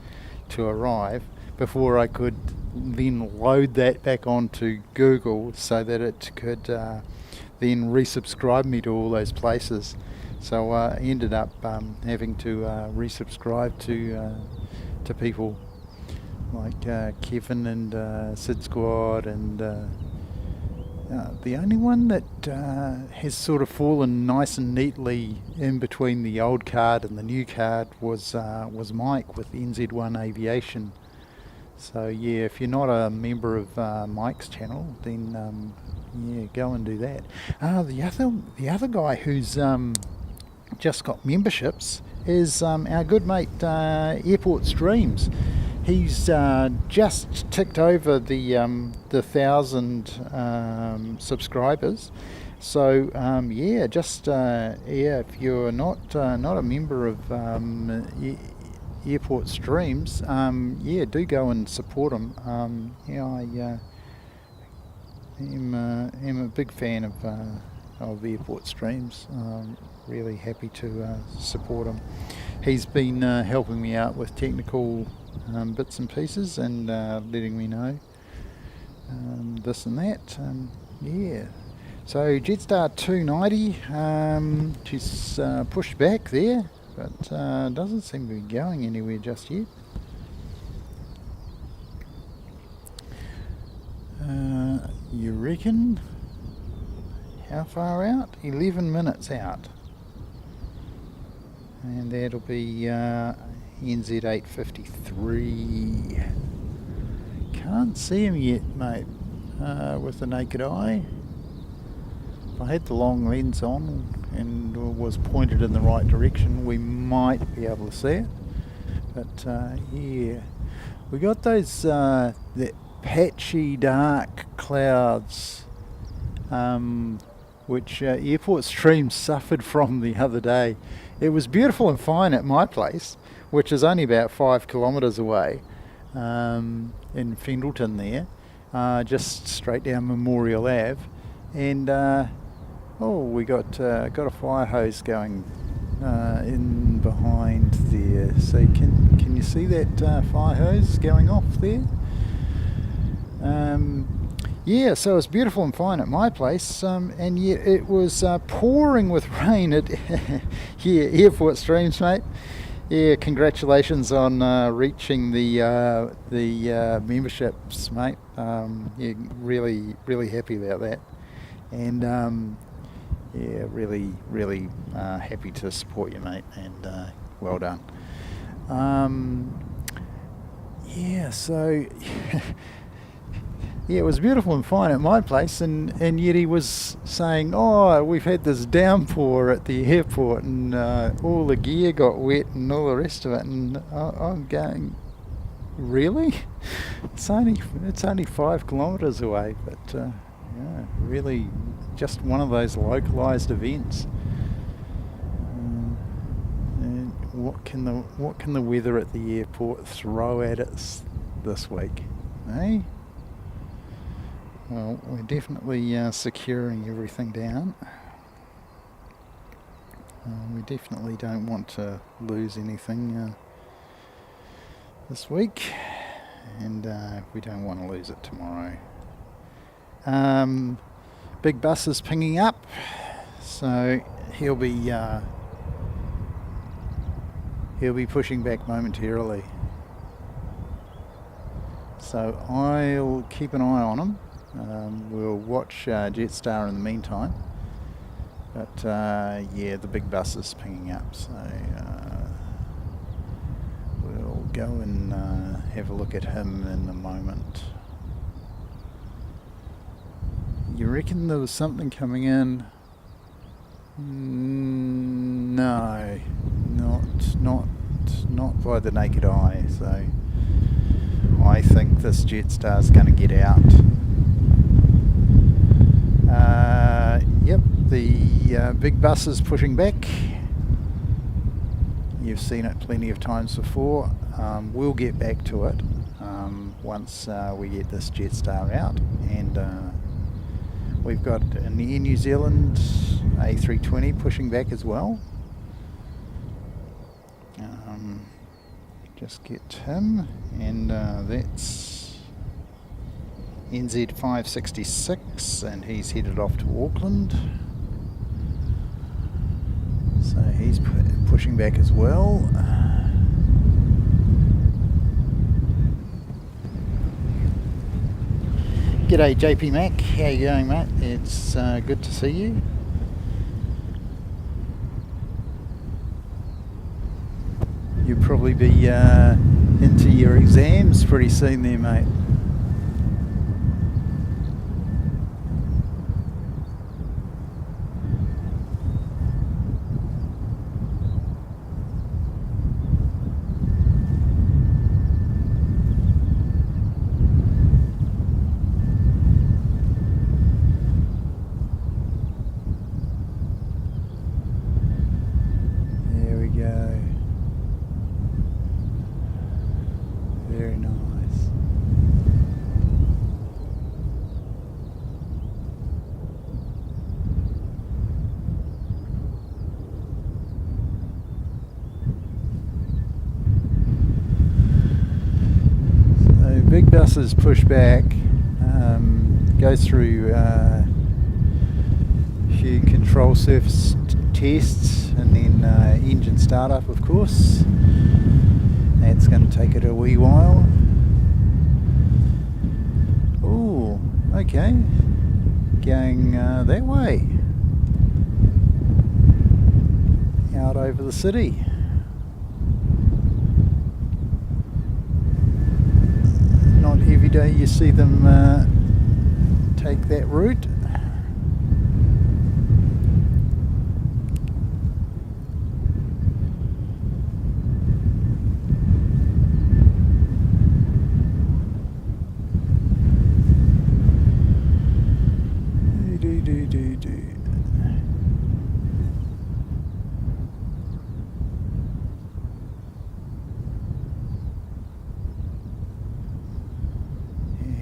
S2: to arrive, before I could then load that back onto Google so that it could then resubscribe me to all those places. So I ended up having to resubscribe to people like Kevin and Sid Squad, and the only one that has sort of fallen nice and neatly in between the old card and the new card was Mike with NZ1 Aviation. So if you're not a member of Mike's channel, then go and do that. The other guy who's just got memberships is our good mate Airport Streams. He's just ticked over the 1,000 subscribers. So if you're not a member of Airport Streams, do go and support him. I am a big fan of Airport Streams. Really happy to support him. He's been helping me out with technical bits and pieces, and letting me know this and that. So Jetstar 290, she's pushed back there, but doesn't seem to be going anywhere just yet. You reckon? How far out? 11 minutes out. And that'll be NZ 853. Can't see him yet, mate, with the naked eye. If I had the long lens on and was pointed in the right direction, we might be able to see it. But we got those that patchy dark clouds, which Airport Stream suffered from the other day. It was beautiful and fine at my place, which is only about 5 kilometres away, in Fendleton there, just straight down Memorial Ave, and we got a fire hose going in behind there. So can you see that fire hose going off there? So it's beautiful and fine at my place, and yet it was pouring with rain at Airport Streams, mate. Congratulations on reaching the memberships, mate. Really happy about that, and really happy to support you, mate, and well done. So it was beautiful and fine at my place, and yet he was saying, we've had this downpour at the airport, and all the gear got wet and all the rest of it, and I'm going, really? It's only 5 kilometres away, but really just one of those localised events. And what can the weather at the airport throw at us this week, eh? Well, we're definitely securing everything down. We definitely don't want to lose anything this week, and we don't want to lose it tomorrow. Big Bus is pinging up, so he'll be he'll be pushing back momentarily. So I'll keep an eye on him. We'll watch Jetstar in the meantime. But yeah, the big bus is pinging up, so we'll go and have a look at him in a moment. You reckon there was something coming in? No, not by the naked eye. So I think this Jetstar's going to get out. Yep, the big bus is pushing back. You've seen it plenty of times before. We'll get back to it once we get this Jetstar out, and we've got an Air New Zealand A320 pushing back as well. Just get him, and that's NZ 566, and he's headed off to Auckland. So he's pushing back as well. G'day JP Mac, how you going, mate? It's good to see you. You'll probably be into your exams pretty soon there, mate. There we go. Very nice. So big buses push back, goes through a few control surface tests, and then engine startup, of course. That's going to take it a wee while. Oh, okay. Going that way. Out over the city. Not every day you see them take that route.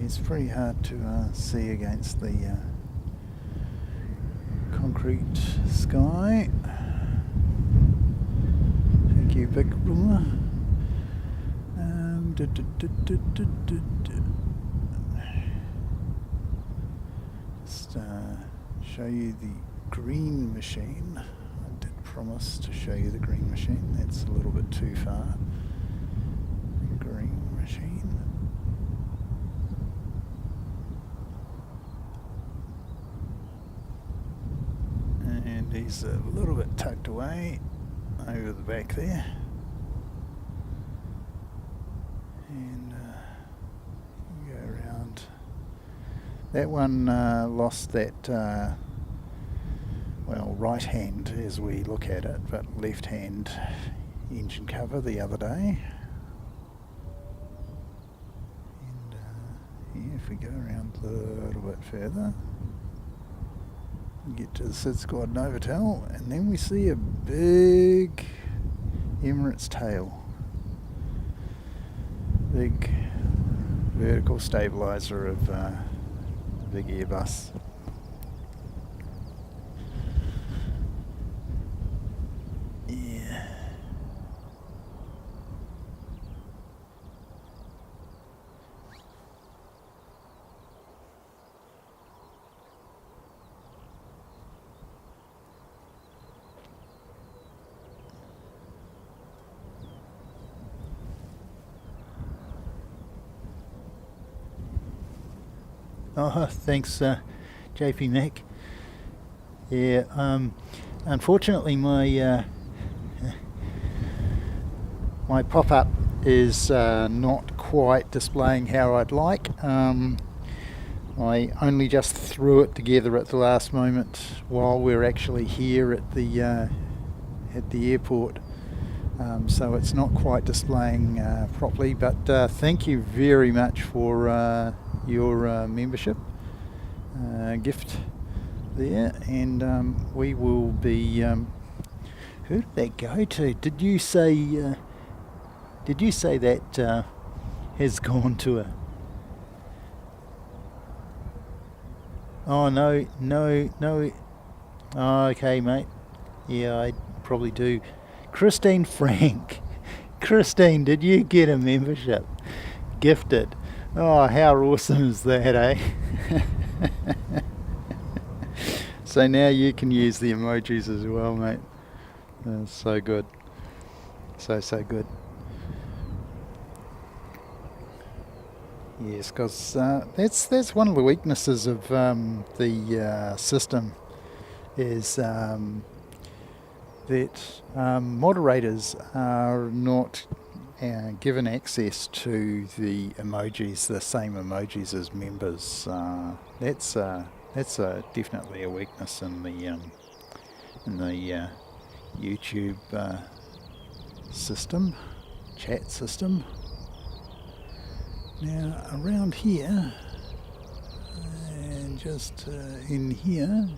S2: It's pretty hard to see against the concrete sky. Thank you, Big Boomer. Just show you the green machine. I did promise to show you the green machine. That's a little bit too far. Green machine. And he's a little bit tucked away over the back there. And go around. That one lost that, well, right hand as we look at it, but left hand engine cover the other day. And yeah, if we go around a little bit further, get to the Sid Squad Novotel, and then we see a big Emirates tail. Big vertical stabilizer of big Airbus. Yeah. Oh, thanks, JP Mac. Yeah, unfortunately my pop-up is not quite displaying how I'd like. I only just threw it together at the last moment while we're actually here at the airport, so it's not quite displaying properly. But thank you very much for your membership gift there, and we will be. Who did that go to? Did you say? Did you say that has gone to a... Oh, no. Oh, okay, mate. Yeah, I probably do. Christine Frank. Christine, did you get a membership? Gifted. Oh, how awesome is that, eh? So now you can use the emojis as well, mate. That's so good. So good. Yes, because that's one of the weaknesses of the system, is that moderators are not given access to the emojis, the same emojis as members. That's definitely a weakness in the YouTube system, chat system. Now around here, and just in here,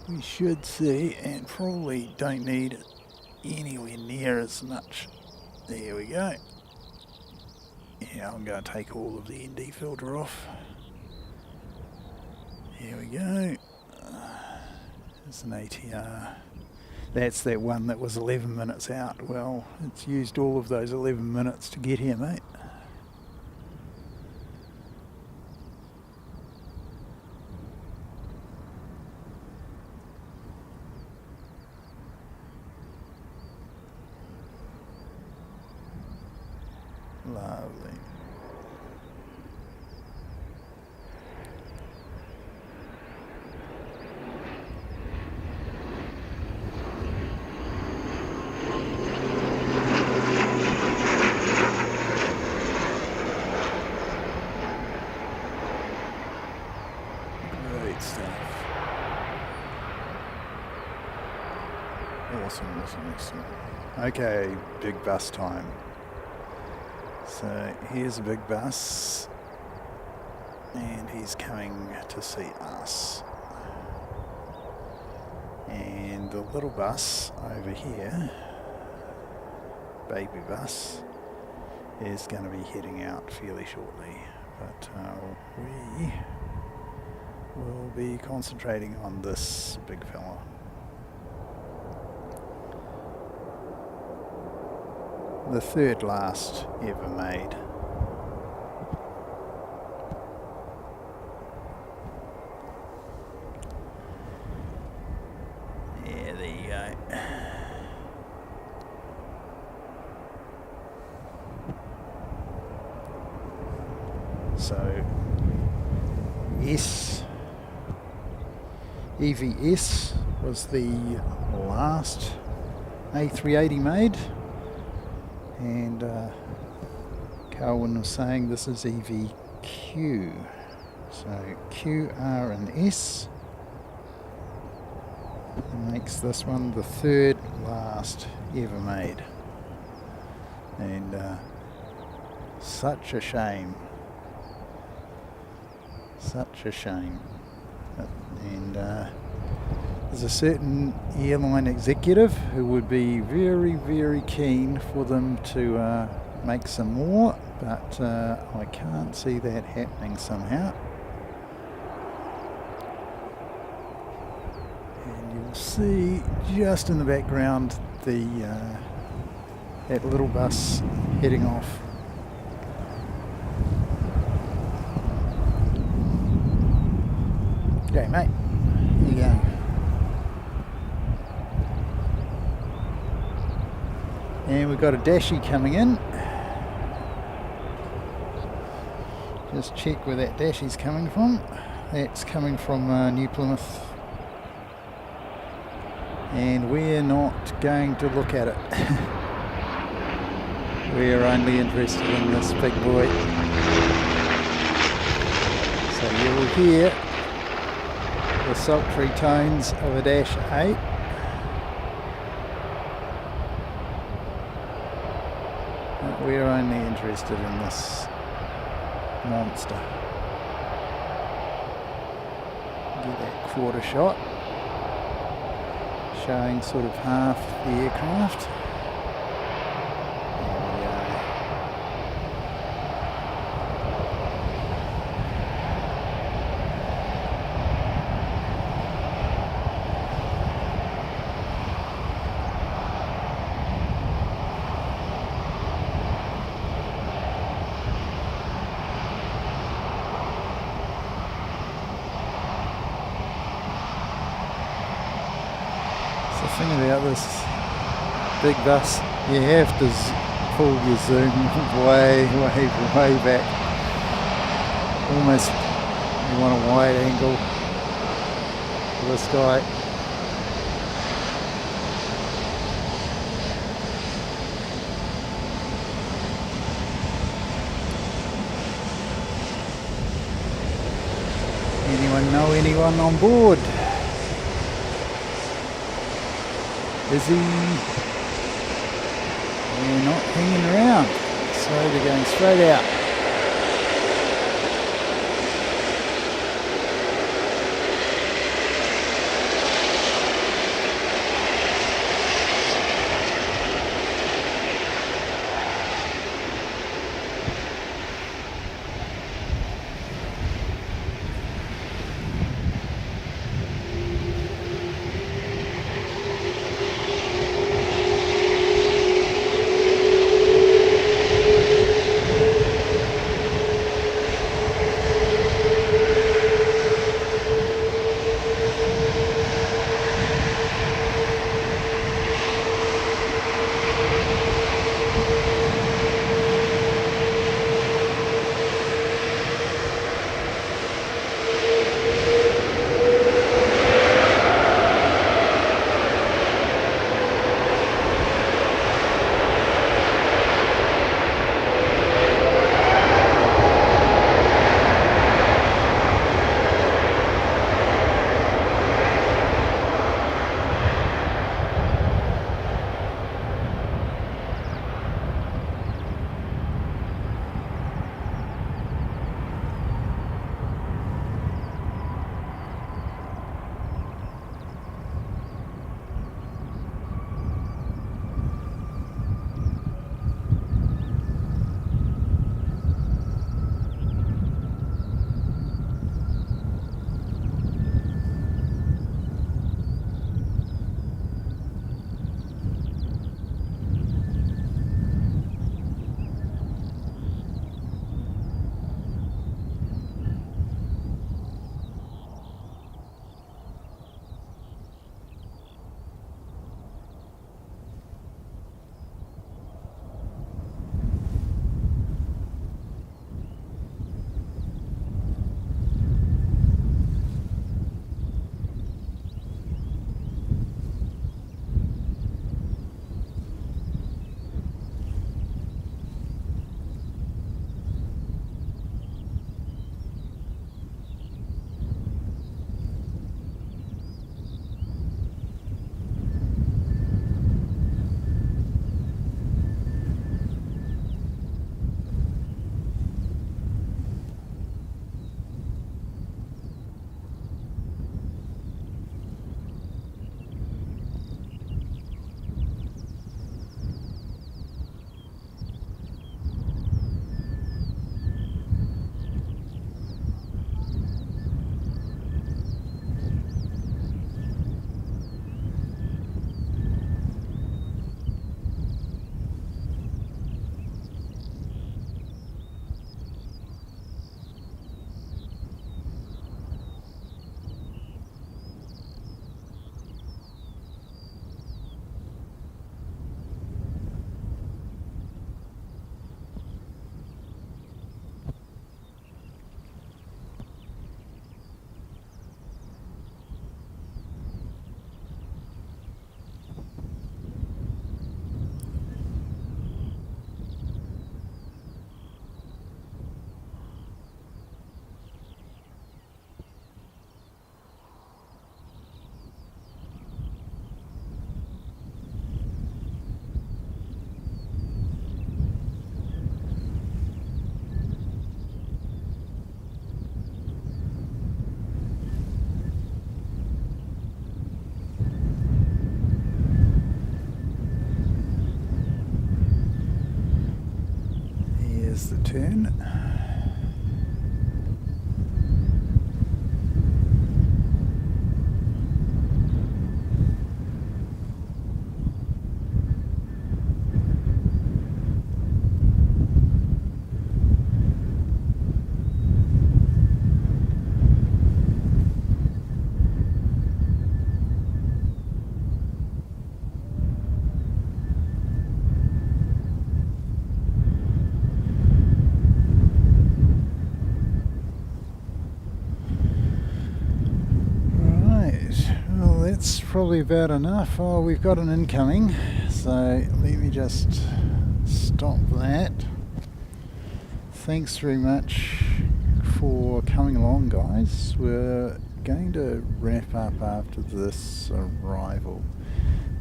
S2: we should see, and probably don't need it anywhere near as much. There we go. Yeah, I'm going to take all of the ND filter off. Here we go. There's an ATR. That's that one that was 11 minutes out. Well, it's used all of those 11 minutes to get here, mate. Lovely. Great stuff. Awesome. Okay, big bus time. So here's a big bus, and he's coming to see us. And the little bus over here, baby bus, is going to be heading out fairly shortly. But we will be concentrating on this big fella. The third last ever made. Yeah, there you go. So EVS was the last A380 made. And Carwin was saying this is EVQ. So Q, R and S makes this one the third last ever made. And such a shame. Such a shame. And there's a certain airline executive who would be very, very keen for them to make some more, but I can't see that happening somehow. And you'll see just in the background that little bus heading off. Okay, mate. Here you go. And we've got a Dashi coming in. Just check where that dash is coming from. That's coming from New Plymouth. And we're not going to look at it. We're only interested in this big boy. So you will hear the sultry tones of a dash 8. But we're only interested in this monster. Get that quarter shot, showing sort of half the aircraft. There we go. The thing about this big bus, you have to pull your zoom way back. Almost you want a wide angle for this guy. Anyone know anyone on board? Is he? They're not hanging around, so they're going straight out. turn. That's probably about enough. Oh, we've got an incoming, so let me just stop that. Thanks very much for coming along, guys. We're going to wrap up after this arrival.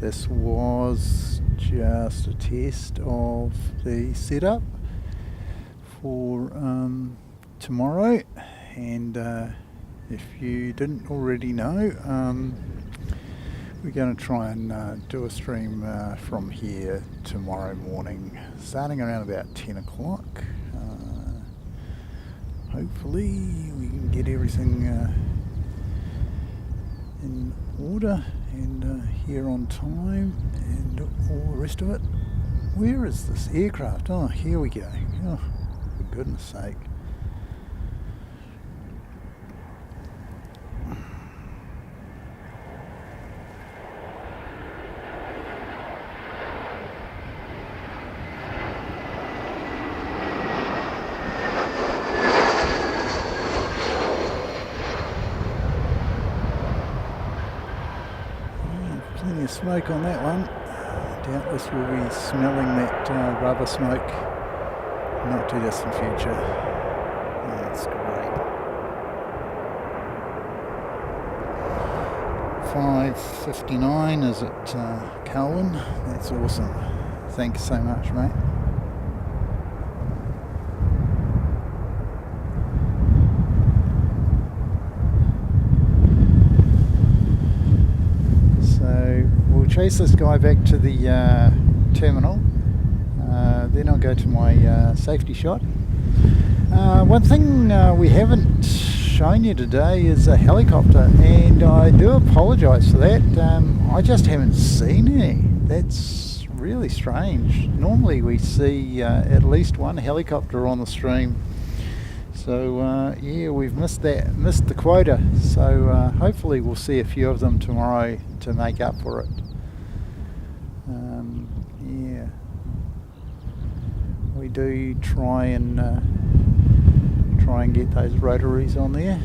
S2: This was just a test of the setup for tomorrow, and if you didn't already know, we're going to try and do a stream from here tomorrow morning, starting around about 10 o'clock. Hopefully we can get everything in order and here on time and all the rest of it. Where is this aircraft? Oh, here we go. Oh, for goodness sake. Plenty of smoke on that one. Doubtless we'll be smelling that rubber smoke not too distant future. That's great. 5:59 is at Colwyn. That's awesome. Thanks so much, mate. Chase this guy back to the terminal, then I'll go to my safety shot. One thing we haven't shown you today is a helicopter, and I do apologise for that. I just haven't seen any. That's really strange. Normally we see at least one helicopter on the stream. So yeah, we've missed the quota. So hopefully we'll see a few of them tomorrow to make up for it. Yeah, we do try and get those rotaries on there.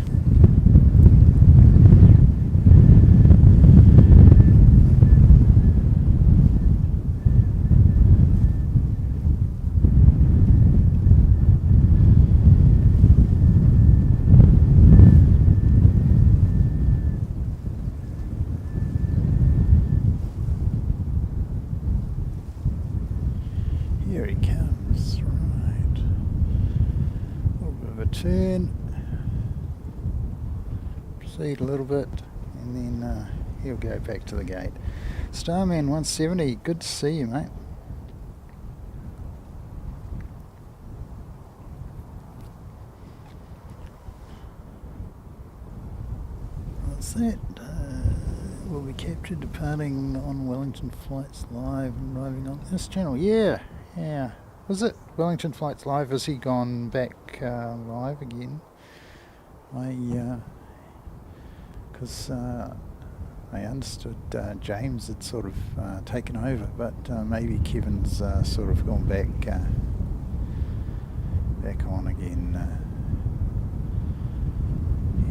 S2: Here he comes, right. A little bit of a turn. Proceed a little bit, and then he'll go back to the gate. Starman 170, good to see you, mate. What's that? Will be captured departing on Wellington Flights Live and arriving on this channel. Yeah. Was it Wellington Flights Live? Has he gone back live again? Because I understood James had sort of taken over, but maybe Kevin's sort of gone back on again.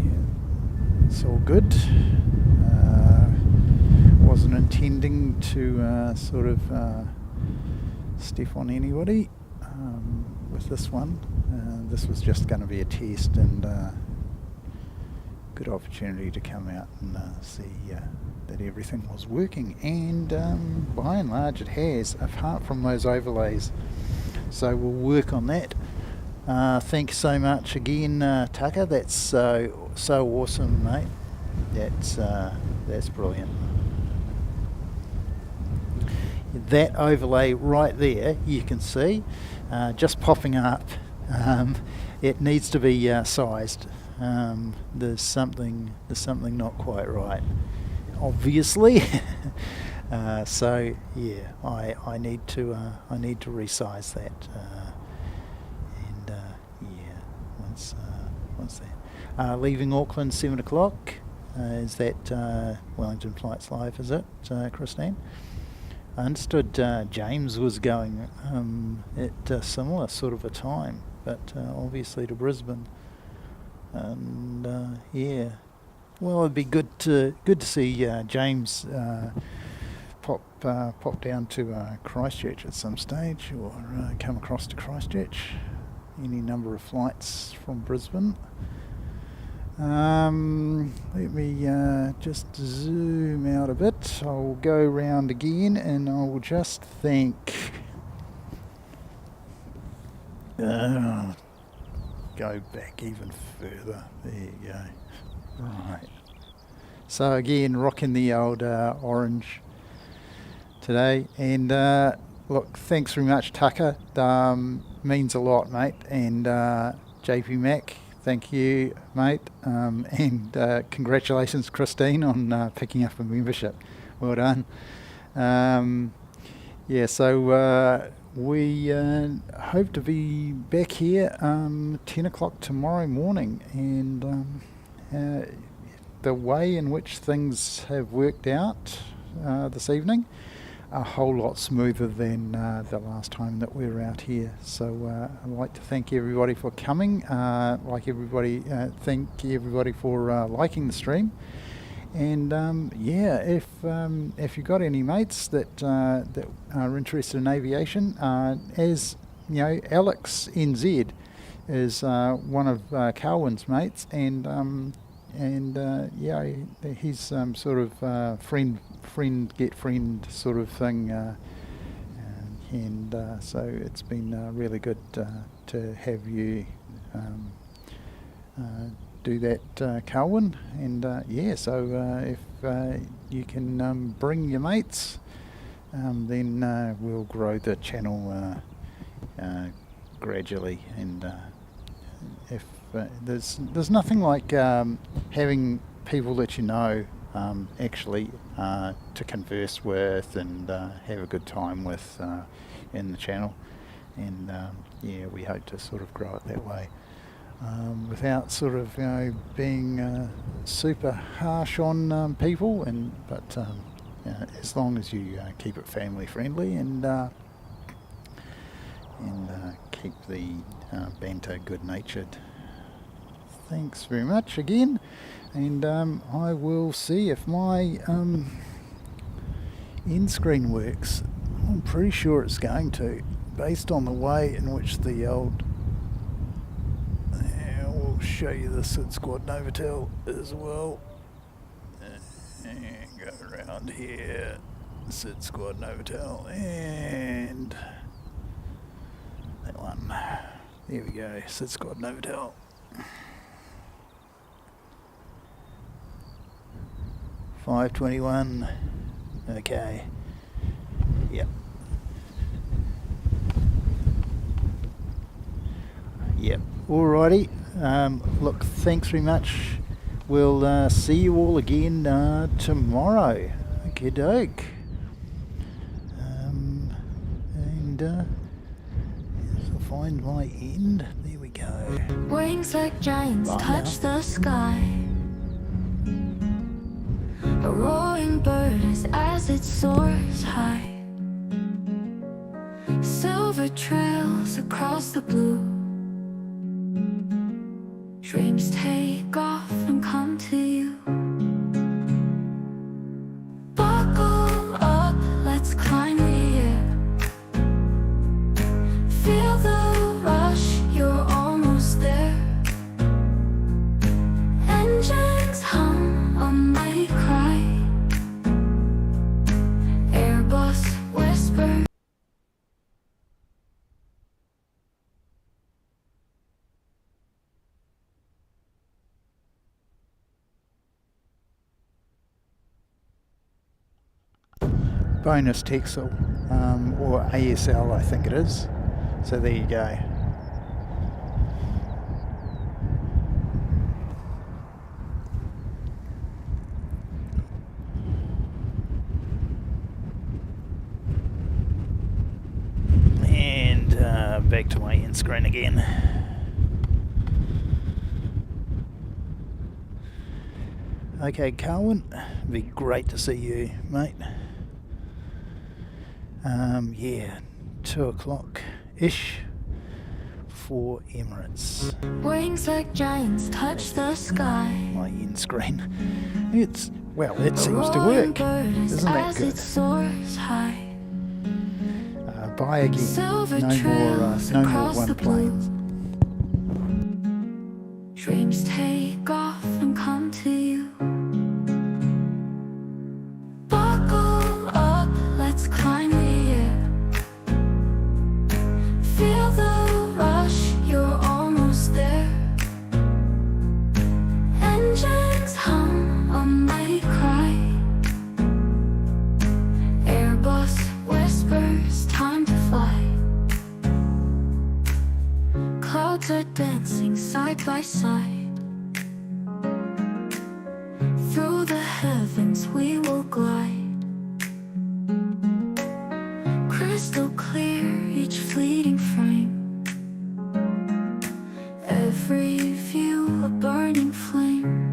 S2: Yeah, it's all good. Wasn't intending to sort of step on anybody with this one. This was just going to be a test and good opportunity to come out and see that everything was working, and by and large it has, apart from those overlays. So we'll work on that. Thanks so much again, Tucker. That's so awesome, mate. That's brilliant. That overlay right there, you can see, just popping up It needs to be sized. There's something not quite right, obviously. So yeah, I need to resize that. And yeah, once that. Leaving Auckland 7 o'clock. Is that Wellington Flights Live? Is it, Christine? I understood James was going at a similar sort of a time, but obviously to Brisbane. And yeah, well, it'd be good to see James pop down to Christchurch at some stage, or come across to Christchurch. Any number of flights from Brisbane. Let me just zoom out a bit. I'll go round again and I'll just thank... go back even further. There you go. Right. So again, rocking the old orange today. And look, thanks very much, Tucker. Means a lot, mate. And JP Mac, thank you, mate. And congratulations, Christine, on picking up a membership. Well done. Yeah, so we hope to be back here 10 o'clock tomorrow morning. And the way in which things have worked out this evening, a whole lot smoother than the last time that we were out here. So I'd like to thank everybody for coming. Thank everybody for liking the stream. And yeah, if you've got any mates that are interested in aviation, as you know, Alex NZ is one of Carwyn's mates, and yeah, he's sort of friend get friend sort of thing, and so it's been really good to have you do that, Carwyn. And yeah, so if you can bring your mates, then we'll grow the channel gradually. And if there's nothing like having people that you know actually to converse with and have a good time with in the channel. And yeah, we hope to sort of grow it that way. Without sort of, you know, being super harsh on people, but as long as you keep it family friendly and keep the banter good natured. Thanks very much again, and I will see if my end screen works. I'm pretty sure it's going to, based on the way in which the old... show you the Sid Squad Novotel as well, and go around here, Sid Squad Novotel, and that one, there we go, Sid Squad Novotel. $5.21, okay, yep. Yep, alrighty. Look, thanks very much. We'll see you all again tomorrow. Okie doke. And I'll find my end. There we go.
S3: Wings like giants touch the sky. A roaring bird as it soars high. Silver trails across the blue. Dreams take off and come to you. Buckle up, let's climb the air. Feel the rush, you're almost there. Engines hum, a mighty cry. Airbus whisper.
S2: Bonus Texel, or ASL I think it is. So there you go. back to my end screen again. Okay, Carwin, it'd be great to see you, mate. Yeah, 2 o'clock-ish for Emirates.
S3: Wings like giants touch the sky.
S2: My end screen. Well, it seems to work. Isn't that
S3: As it
S2: good?
S3: soars high.
S2: Bye again.
S3: Silver
S2: No more
S3: trails across
S2: one
S3: the
S2: planes.
S3: Dreams take off and come to you. Buckle up, let's climb the air. Feel the rush, you're almost there. Engines hum, a mighty cry. Airbus whispers, time to fly. Clouds are dancing side by side. Through the heavens we will glide. Crystal clear each fleeting frame. Every view a burning flame.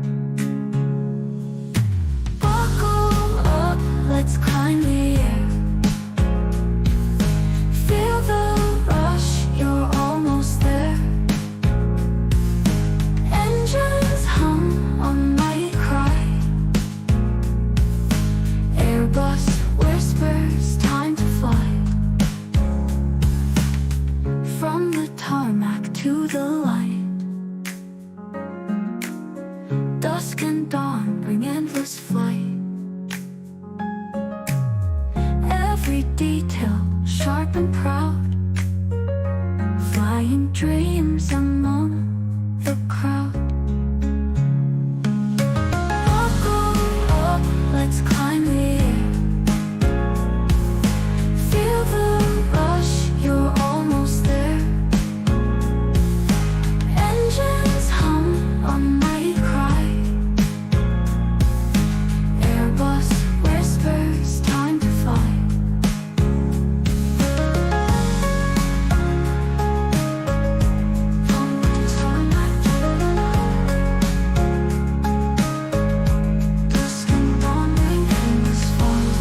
S3: Buckle up, let's climb the air. Feel the rush, you're almost there. Engines hum, a mighty cry. Airbus whispers, time to fly. From the tarmac to the light. Dusk and dawn bring endless flight. Every detail sharp and proud. Flying dreams among the crowd. Buckle up, let's climb the air. Feel the rush, you're almost there. Engines hum, a mighty cry. Airbus whispers, time to fly. From the tarmac to the light. Dusk and dawn bring endless flight.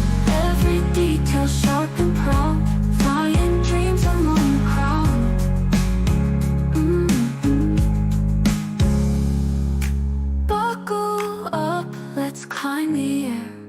S3: Every detail sharp and proud. Flying dreams among the crowd. Buckle up, let's climb the air.